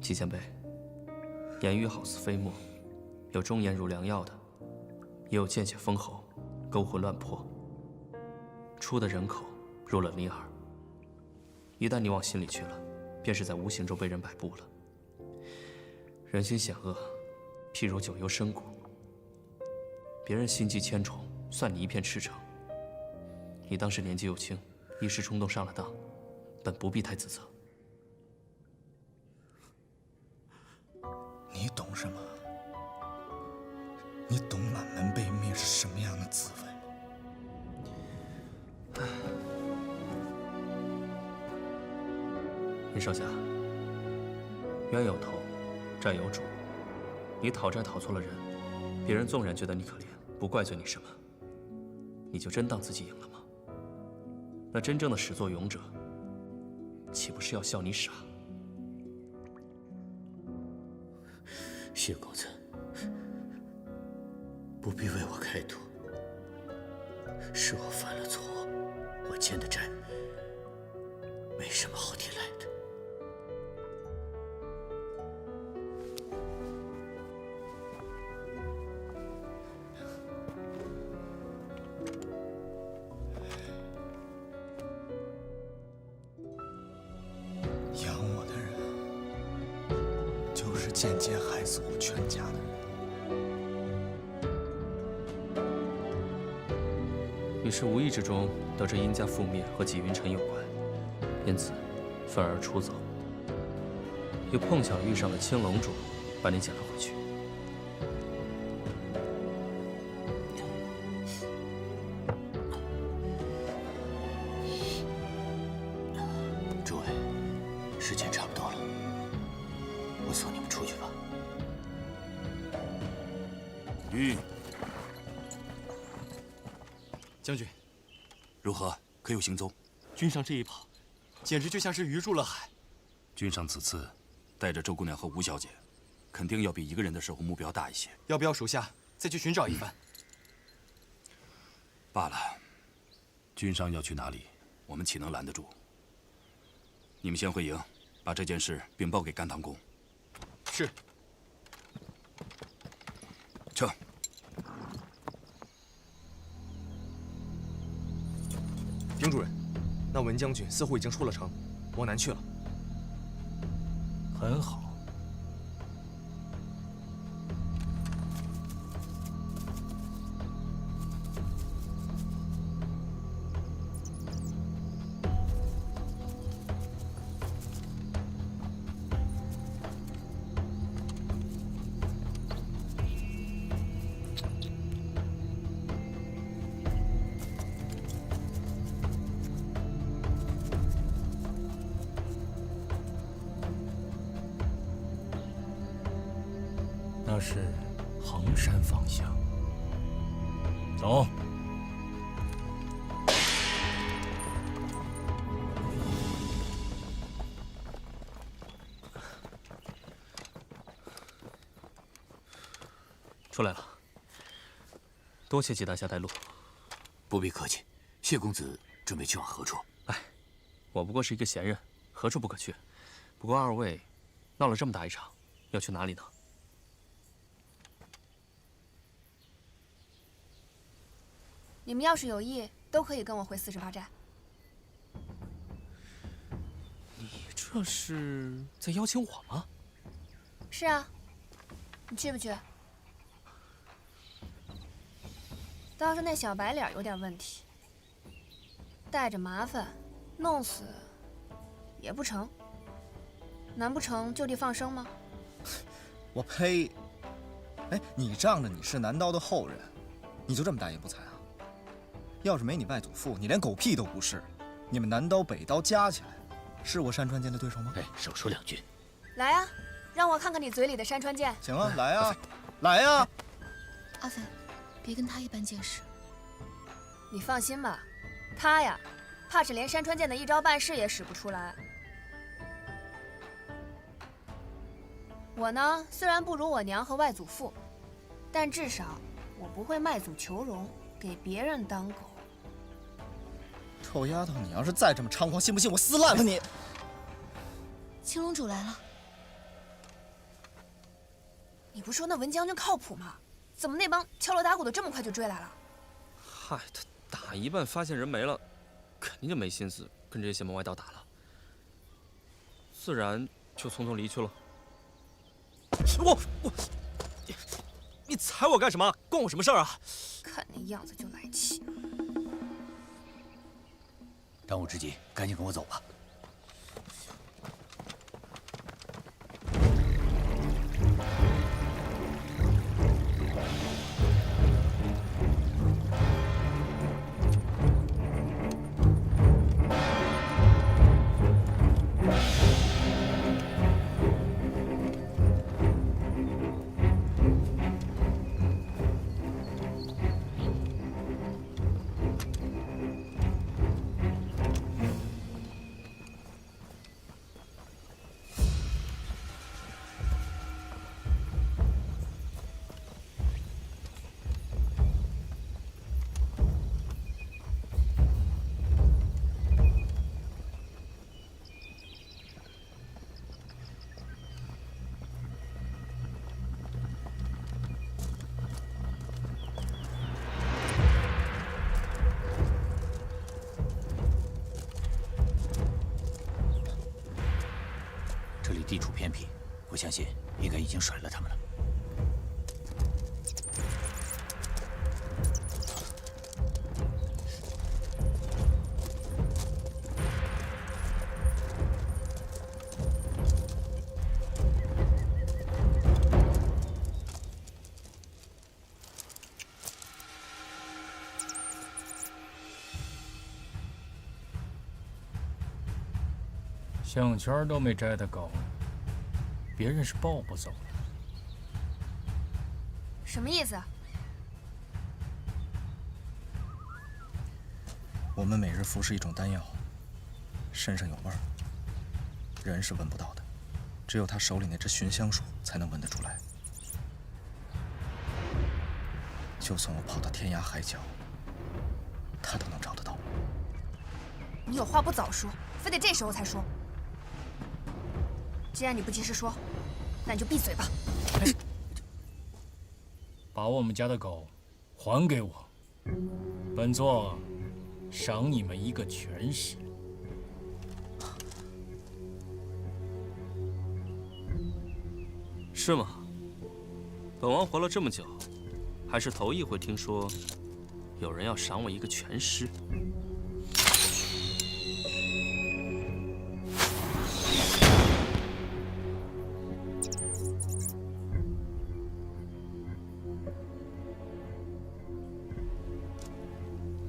纪前辈，言语好似飞沫，有忠言如良药的，也有见血封喉、勾魂乱魄。出的人口入了你耳，一旦你往心里去了，便是在无形中被人摆布了。人心险恶，譬如九幽深谷，别人心机千重，算你一片赤诚。你当时年纪又轻，一时冲动上了当，本不必太自责。你懂什么？你懂满门被灭是什么样的滋味吗？殷少侠，冤有头，债有主。你讨债讨错了人，别人纵然觉得你可怜，不怪罪你什么，你就真当自己赢了吗？那真正的始作俑者，岂不是要笑你傻？谢公子，不必为我开脱，是我犯了错，我欠的债没什么好提来的。就是间接害死我全家的人。你是无意之中得知殷家覆灭和纪云尘有关，因此愤而出走，又碰巧遇上了青龙主，把你捡了回去。诸位，时间差不多了，我送你们出去吧。将军，如何？可有行踪？君上这一跑，简直就像是鱼入了海。君上此次带着周姑娘和吴小姐，肯定要比一个人的时候目标大一些。要不要属下再去寻找一番？罢了，君上要去哪里，我们岂能拦得住？你们先回营，把这件事禀报给甘棠公。是。撤。丁主任，那文将军似乎已经出了城，往南去了。很好。那是衡山方向。走。出来了，多谢纪大侠带路。不必客气，谢公子准备去往何处？哎，我不过是一个闲人，何处不可去？不过二位闹了这么大一场，要去哪里呢？你们要是有意，都可以跟我回48寨。你这是在邀请我吗？是啊，你去不去？倒是那小白脸有点问题，带着麻烦，弄死也不成。难不成就地放生吗？我呸！哎，你仗着你是南刀的后人，你就这么大言不惭啊？要是没你外祖父，你连狗屁都不是。你们南刀北刀加起来，是我山川剑的对手吗？哎，少说两句。来啊，让我看看你嘴里的山川剑。行啊，来啊，来啊！阿飞，别跟他一般见识。你放心吧，他呀，怕是连山川剑的一招半式也使不出来。我呢，虽然不如我娘和外祖父，但至少我不会卖祖求荣，给别人当狗。臭丫头，你要是再这么猖狂，信不信我撕烂了你？青龙主来了。你不说那文将军靠谱吗？怎么那帮敲锣打鼓的这么快就追来了？嗨，他打一半发现人没了，肯定就没心思跟这些邪门歪道打了，自然就匆匆离去了。你踩我干什么？关我什么事儿啊？看那样子就来气。当务之急，赶紧跟我走吧。地处偏僻，我相信应该已经甩了他们了。项圈都没摘得高，别人是抱不走的。什么意思？我们每日服食一种丹药，身上有味儿，人是闻不到的，只有他手里那只寻香鼠才能闻得出来。就算我跑到天涯海角，他都能找得到。你有话不早说，非得这时候才说。既然你不及时说，那你就闭嘴吧。把我们家的狗还给我，本座赏你们一个全尸。是吗？本王活了这么久，还是头一回听说有人要赏我一个全尸。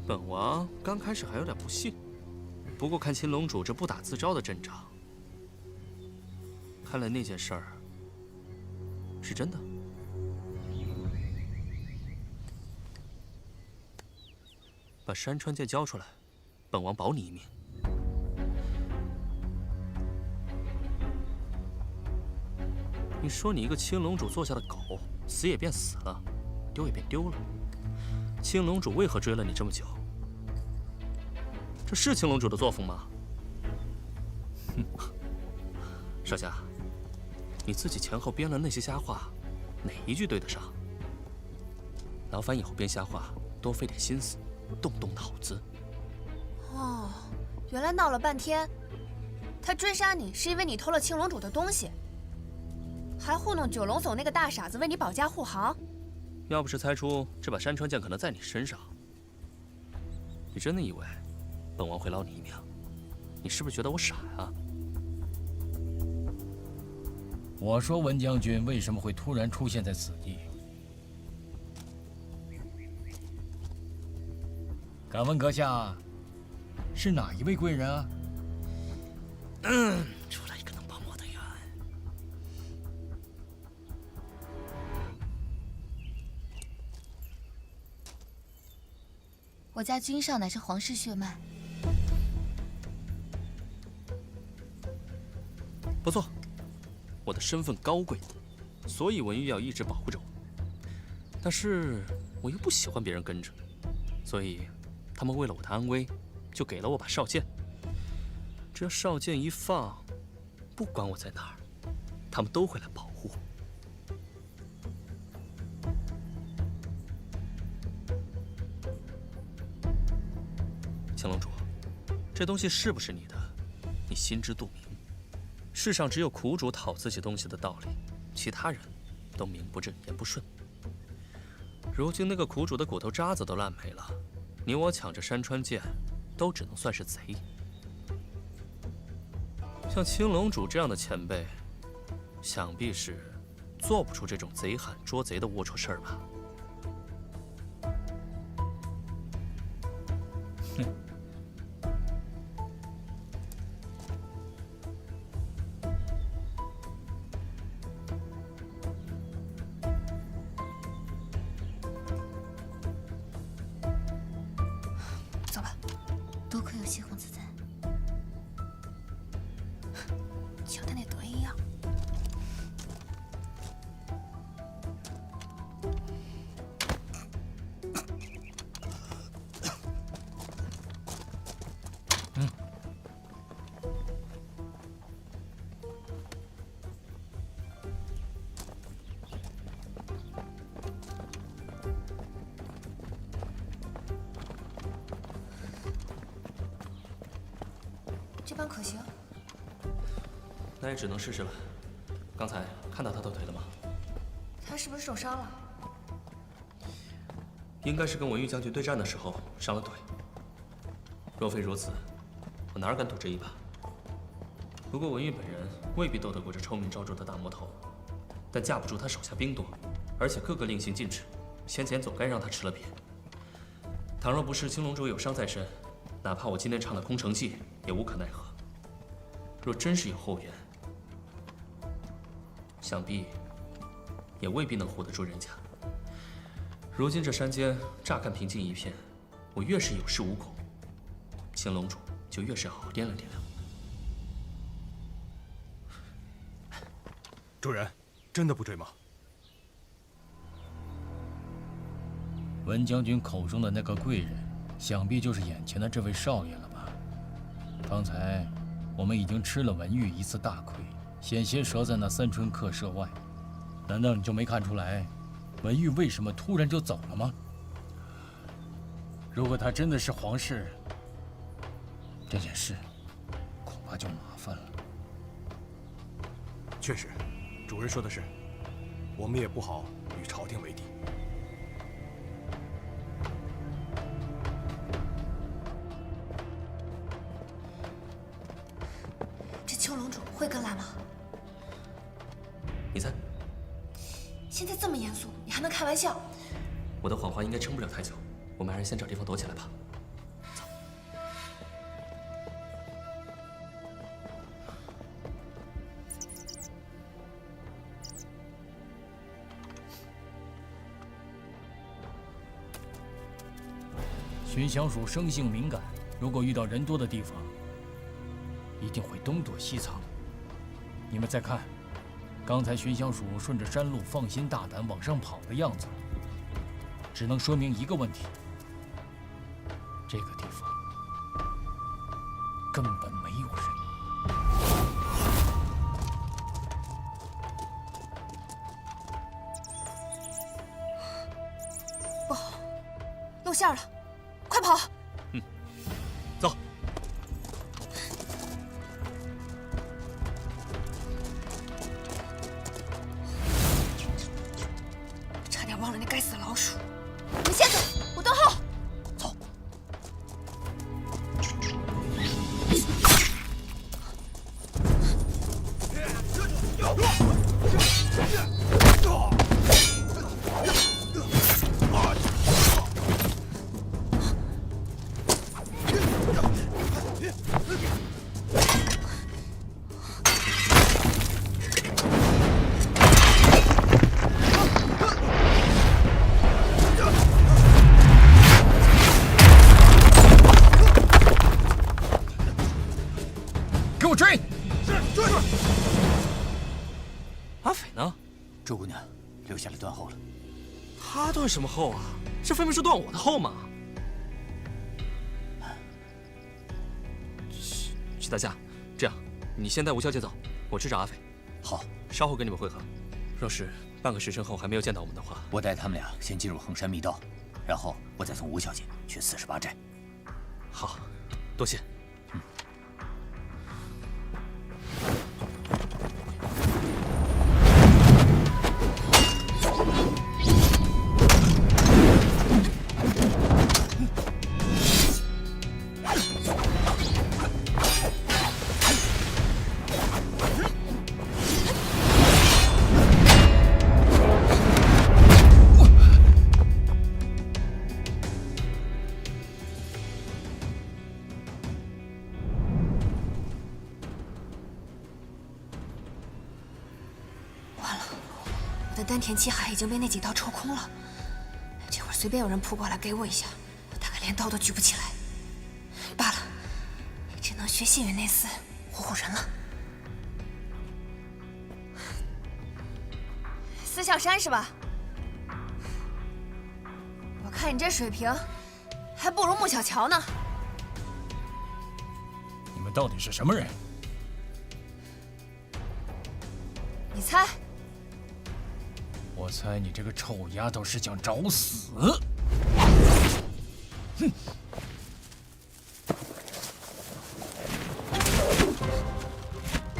本王刚开始还有点不信，不过看青龙主这不打自招的阵仗，看来那件事儿是真的。把山川剑交出来，本王保你一命。你说你一个青龙主座下的狗，死也变死了，丢也变丢了。青龙主为何追了你这么久？这是青龙主的作风吗？哼，少侠，你自己前后编了那些瞎话，哪一句对得上？劳烦以后编瞎话多费点心思，动动脑子。哦，原来闹了半天，他追杀你是因为你偷了青龙主的东西，还糊弄九龙总那个大傻子为你保驾护航。要不是猜出这把山川剑可能在你身上，你真的以为本王会捞你一命？你是不是觉得我傻呀？我说文将军为什么会突然出现在此地？敢问阁下，是哪一位贵人啊？出来一个能帮我的人。我家君上乃是皇室血脉，不错，我的身份高贵，所以文玉要一直保护着我。但是我又不喜欢别人跟着，所以他们为了我的安危，就给了我把少剑。只要少剑一放，不管我在哪儿，他们都会来保护我。青龙主，这东西是不是你的，你心知肚明。世上只有苦主讨自己东西的道理，其他人都名不正言不顺。如今那个苦主的骨头渣子都烂没了，你我抢着山川剑，都只能算是贼。像青龙主这样的前辈，想必是做不出这种贼喊捉贼的龌龊事儿吧？哼。走吧。多亏有西皇子在。瞧他那得意样。这般可行？那也只能试试了。刚才看到他的腿了吗？他是不是受伤了？应该是跟文玉将军对战的时候伤了腿。若非如此，我哪敢赌这一把？不过文玉本人未必斗得过这臭名昭著的大魔头，但架不住他手下兵多，而且个个令行禁止，先前总该让他吃了瘪。倘若不是青龙主有伤在身，哪怕我今天唱了空城计，也无可奈何。若真是有后援，想必也未必能唬得住人家。如今这山间乍看平静一片，我越是有恃无恐，青龙主就越是好好掂量掂量。主人，真的不追吗？文将军口中的那个贵人，想必就是眼前的这位少爷了吧？刚才我们已经吃了文玉一次大亏，险些折在那三春客舍外。难道你就没看出来，文玉为什么突然就走了吗？如果他真的是皇室，这件事恐怕就麻烦了。确实，主人说的是，我们也不好与朝廷为敌。这丘龙主会跟来吗？你猜？现在这么严肃，你还能开玩笑？我的谎话应该撑不了太久，我们还是先找地方躲起来吧。寻香鼠生性敏感，如果遇到人多的地方，一定会东躲西藏。你们再看，刚才寻香鼠顺着山路放心大胆往上跑的样子，只能说明一个问题：这个地方根本没有人。不好，露馅了！快跑！走。差点忘了那该死的老鼠。你们先走，我蹲后。走。给我追！是。阿斐呢？周姑娘留下来断后了。他断什么后啊？这分明是断我的后嘛！徐大侠，这样，你先带吴小姐走，我去找阿斐。好，稍后跟你们会合。若是半个时辰后还没有见到我们的话，我带他们俩先进入衡山密道，然后我再送吴小姐去48寨。好，多谢。我的丹田气海已经被那几刀抽空了，这会儿随便有人扑过来给我一下，我大概连刀都举不起来。罢了，也只能学谢云那厮唬唬人了。四象山是吧？我看你这水平，还不如穆小乔呢。你们到底是什么人？你猜？我猜你这个臭丫头是想找死！哼！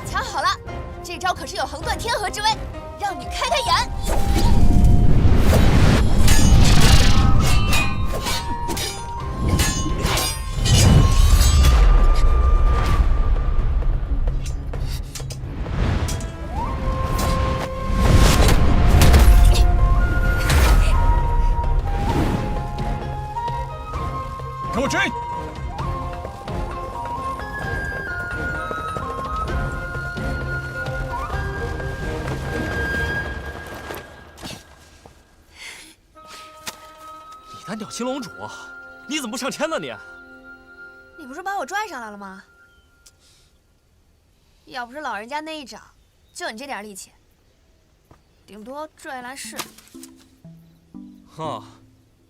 抢好了，这这招可是有横断天河之威，让你开开眼。给我追！你单挑青龙主，你怎么不上天呢你？你不是把我拽上来了吗？要不是老人家那一掌，就你这点力气，顶多拽来试。哈，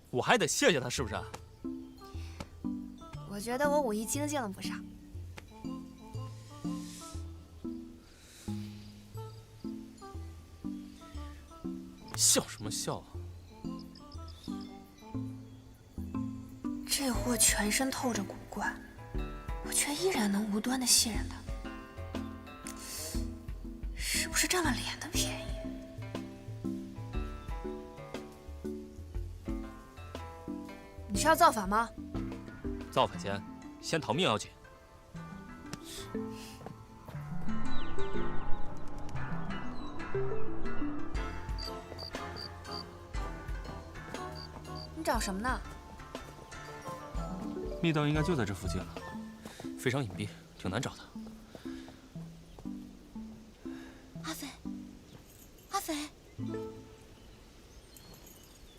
我还得谢谢他是不是？我觉得我武艺精进了不少。笑什么笑啊？这货全身透着古怪，我却依然能无端的信任他，是不是占了脸的便宜？你是要造反吗？造反前，先逃命要紧。你找什么呢？密道应该就在这附近了，非常隐蔽，挺难找的。阿飞，阿飞，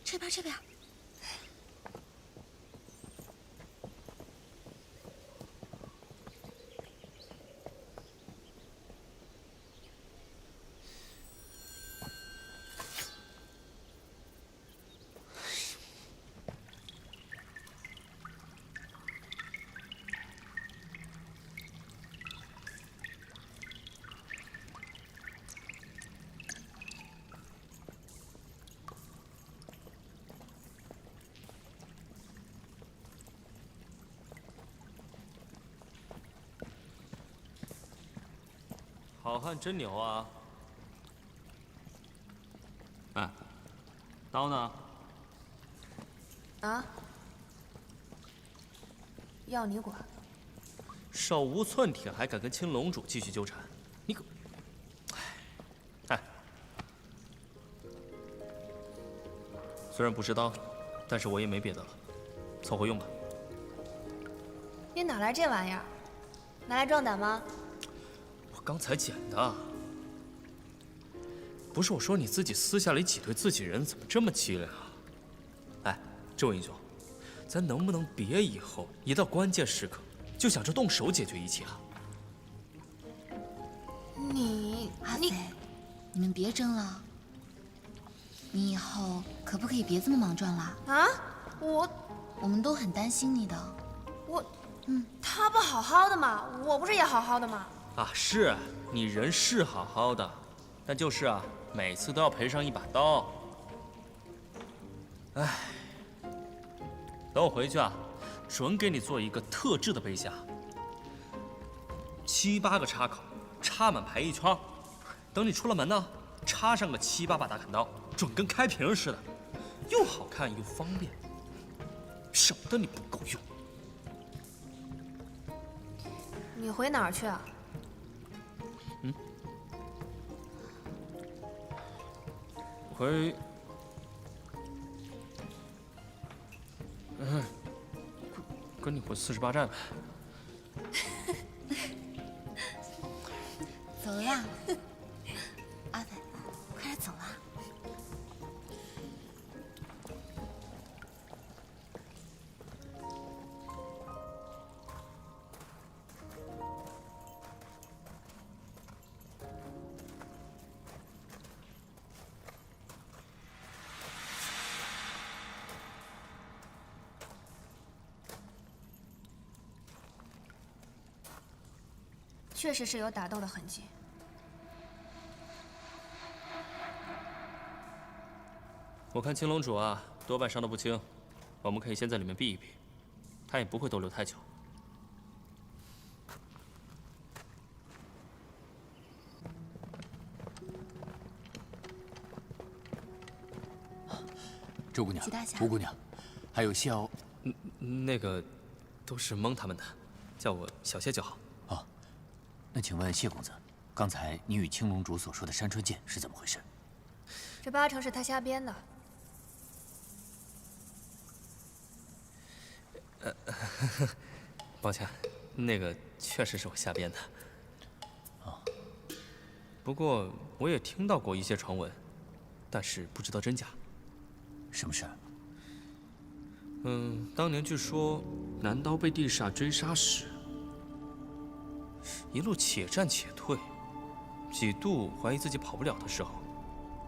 这边这边。好汉真牛啊！哎，刀呢？啊？要你管？手无寸铁还敢跟青龙主继续纠缠，你可……哎，虽然不是刀，但是我也没别的了，凑合用吧。你哪来这玩意儿？拿来壮胆吗？我刚才捡的。不是我说你自己私下里挤兑自己人，怎么这么机灵啊？哎，这位英雄，咱能不能别以后一到关键时刻就想着动手解决一切啊？阿飞，你们别争了。你以后可不可以别这么莽撞啦？啊，我们都很担心你的。他不好好的吗？我不是也好好的吗？啊，是你人是好好的，但就是啊，每次都要赔上一把刀。哎，等我回去啊，准给你做一个特制的杯下，7、8个插口，插满排一圈。等你出了门呢，插上个7、8把大砍刀，准跟开瓶似的，又好看又方便，省得你不够用。你回哪儿去啊？跟你回48寨呗。走了啦，阿飞，快点走啦。确实是有打斗的痕迹。我看青龙主啊，多半伤得不轻，我们可以先在里面避一避，他也不会逗留太久。周姑娘、齐大侠、吴姑娘，还有萧……那个，都是蒙他们的，叫我小谢就好。哦，那请问谢公子，刚才你与青龙主所说的山川剑是怎么回事？这八成是他瞎编的。抱歉，那个确实是我瞎编的。不过我也听到过一些传闻，但是不知道真假。什么事？当年据说南刀被地煞追杀时，一路且战且退，几度怀疑自己跑不了的时候，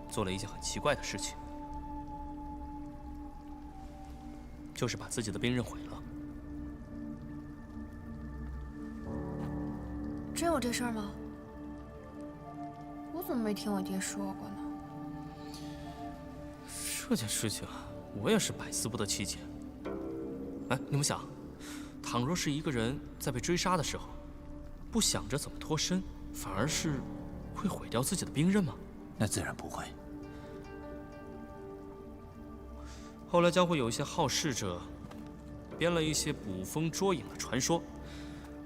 做了一件很奇怪的事情，就是把自己的兵刃毁了。真有这事儿吗？我怎么没听我爹说过呢？这件事情我也是百思不得其解。哎，你们想，倘若是一个人在被追杀的时候，不想着怎么脱身，反而是会毁掉自己的兵刃吗？那自然不会。后来将会有一些好事者编了一些捕风捉影的传说，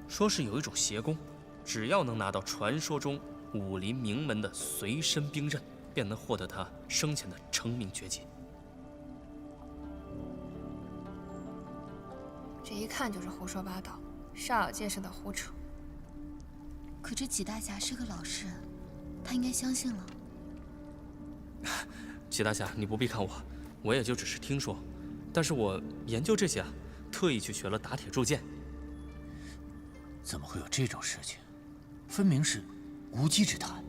说是有一种邪功，只要能拿到传说中武林名门的随身兵刃，便能获得他生前的成名绝技。这一看就是胡说八道，煞有介事的胡扯。可这齐大侠是个老实人，他应该相信了。齐大侠，你不必看我，我也就只是听说，但是我研究这些特意去学了打铁铸剑。怎么会有这种事情？分明是无稽之谈。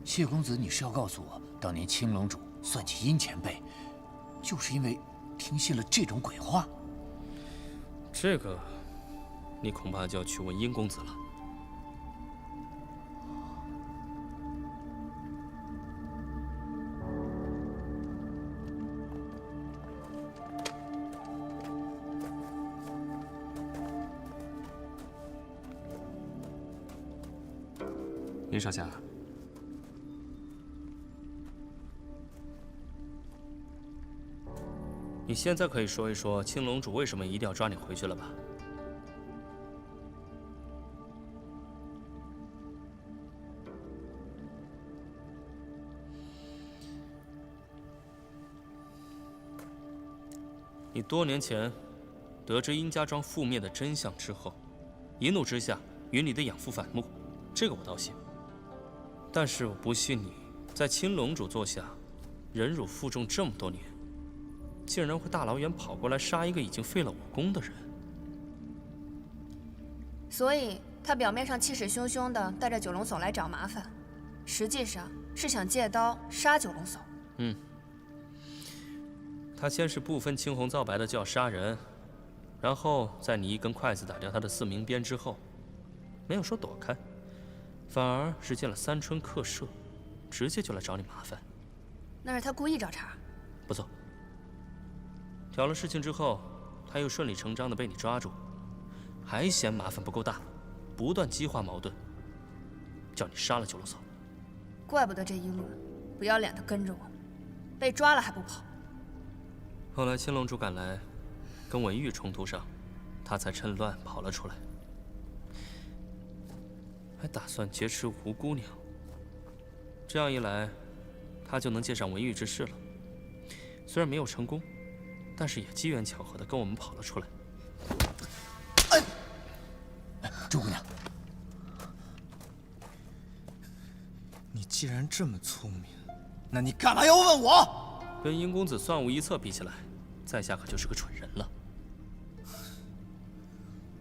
谢公子，你是要告诉我，当年青龙主算计殷前辈，就是因为听信了这种鬼话？这个，你恐怕就要去问殷公子了。殷少侠，你现在可以说一说青龙主为什么一定要抓你回去了吧？你多年前得知殷家庄覆灭的真相之后，一怒之下与你的养父反目，这个我倒信。但是我不信你在青龙主座下忍辱负重这么多年，竟然会大老远跑过来杀一个已经废了我功的人。所以他表面上气势汹汹的带着九龙叟来找麻烦，实际上是想借刀杀九龙叟。他先是不分青红皂白的就要杀人，然后在你一根筷子打掉他的4名鞭之后，没有说躲开，反而是进了三春客舍，直接就来找你麻烦。那是他故意找茬。不错。挑了事情之后，他又顺理成章的被你抓住，还嫌麻烦不够大，不断激化矛盾，叫你杀了九龙叟。怪不得这一路不要脸的跟着我，被抓了还不跑。后来青龙主赶来，跟文玉冲突上，他才趁乱跑了出来，还打算劫持吴姑娘。这样一来，他就能借上文玉之势了。虽然没有成功，但是也机缘巧合的跟我们跑了出来。周姑娘，你既然这么聪明，那你干嘛要问我？跟殷公子算无一策比起来，在下可就是个蠢人了。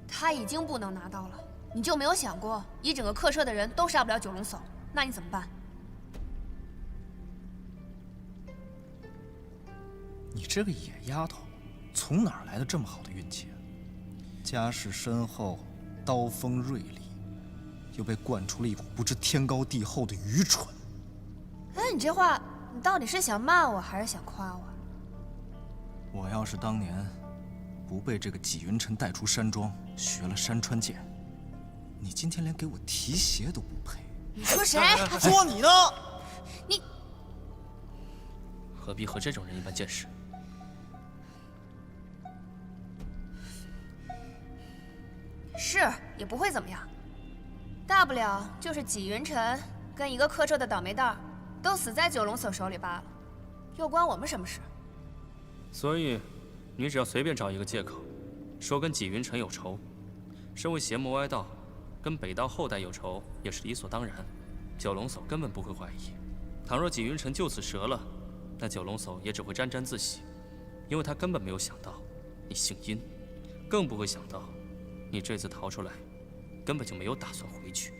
他已经不能拿刀了，你就没有想过，一整个客舍的人都杀不了九龙叟，那你怎么办？你这个野丫头，从哪儿来的这么好的运气？家世深厚，刀锋锐利，又被惯出了一股不知天高地厚的愚蠢。哎，你这话，你到底是想骂我还是想夸我？我要是当年不被这个纪云辰带出山庄，学了山川剑，你今天连给我提鞋都不配。你说谁？说你呢？你何必和这种人一般见识？是，也不会怎么样，大不了就是纪云晨跟一个客车的倒霉蛋儿都死在九龙所手里罢了，又关我们什么事？所以，你只要随便找一个借口，说跟纪云晨有仇，身为邪魔歪道，跟北道后代有仇也是理所当然，九龙叟根本不会怀疑。倘若纪云晨就此折了，那九龙叟也只会沾沾自喜，因为他根本没有想到你姓殷，更不会想到你这次逃出来，根本就没有打算回去。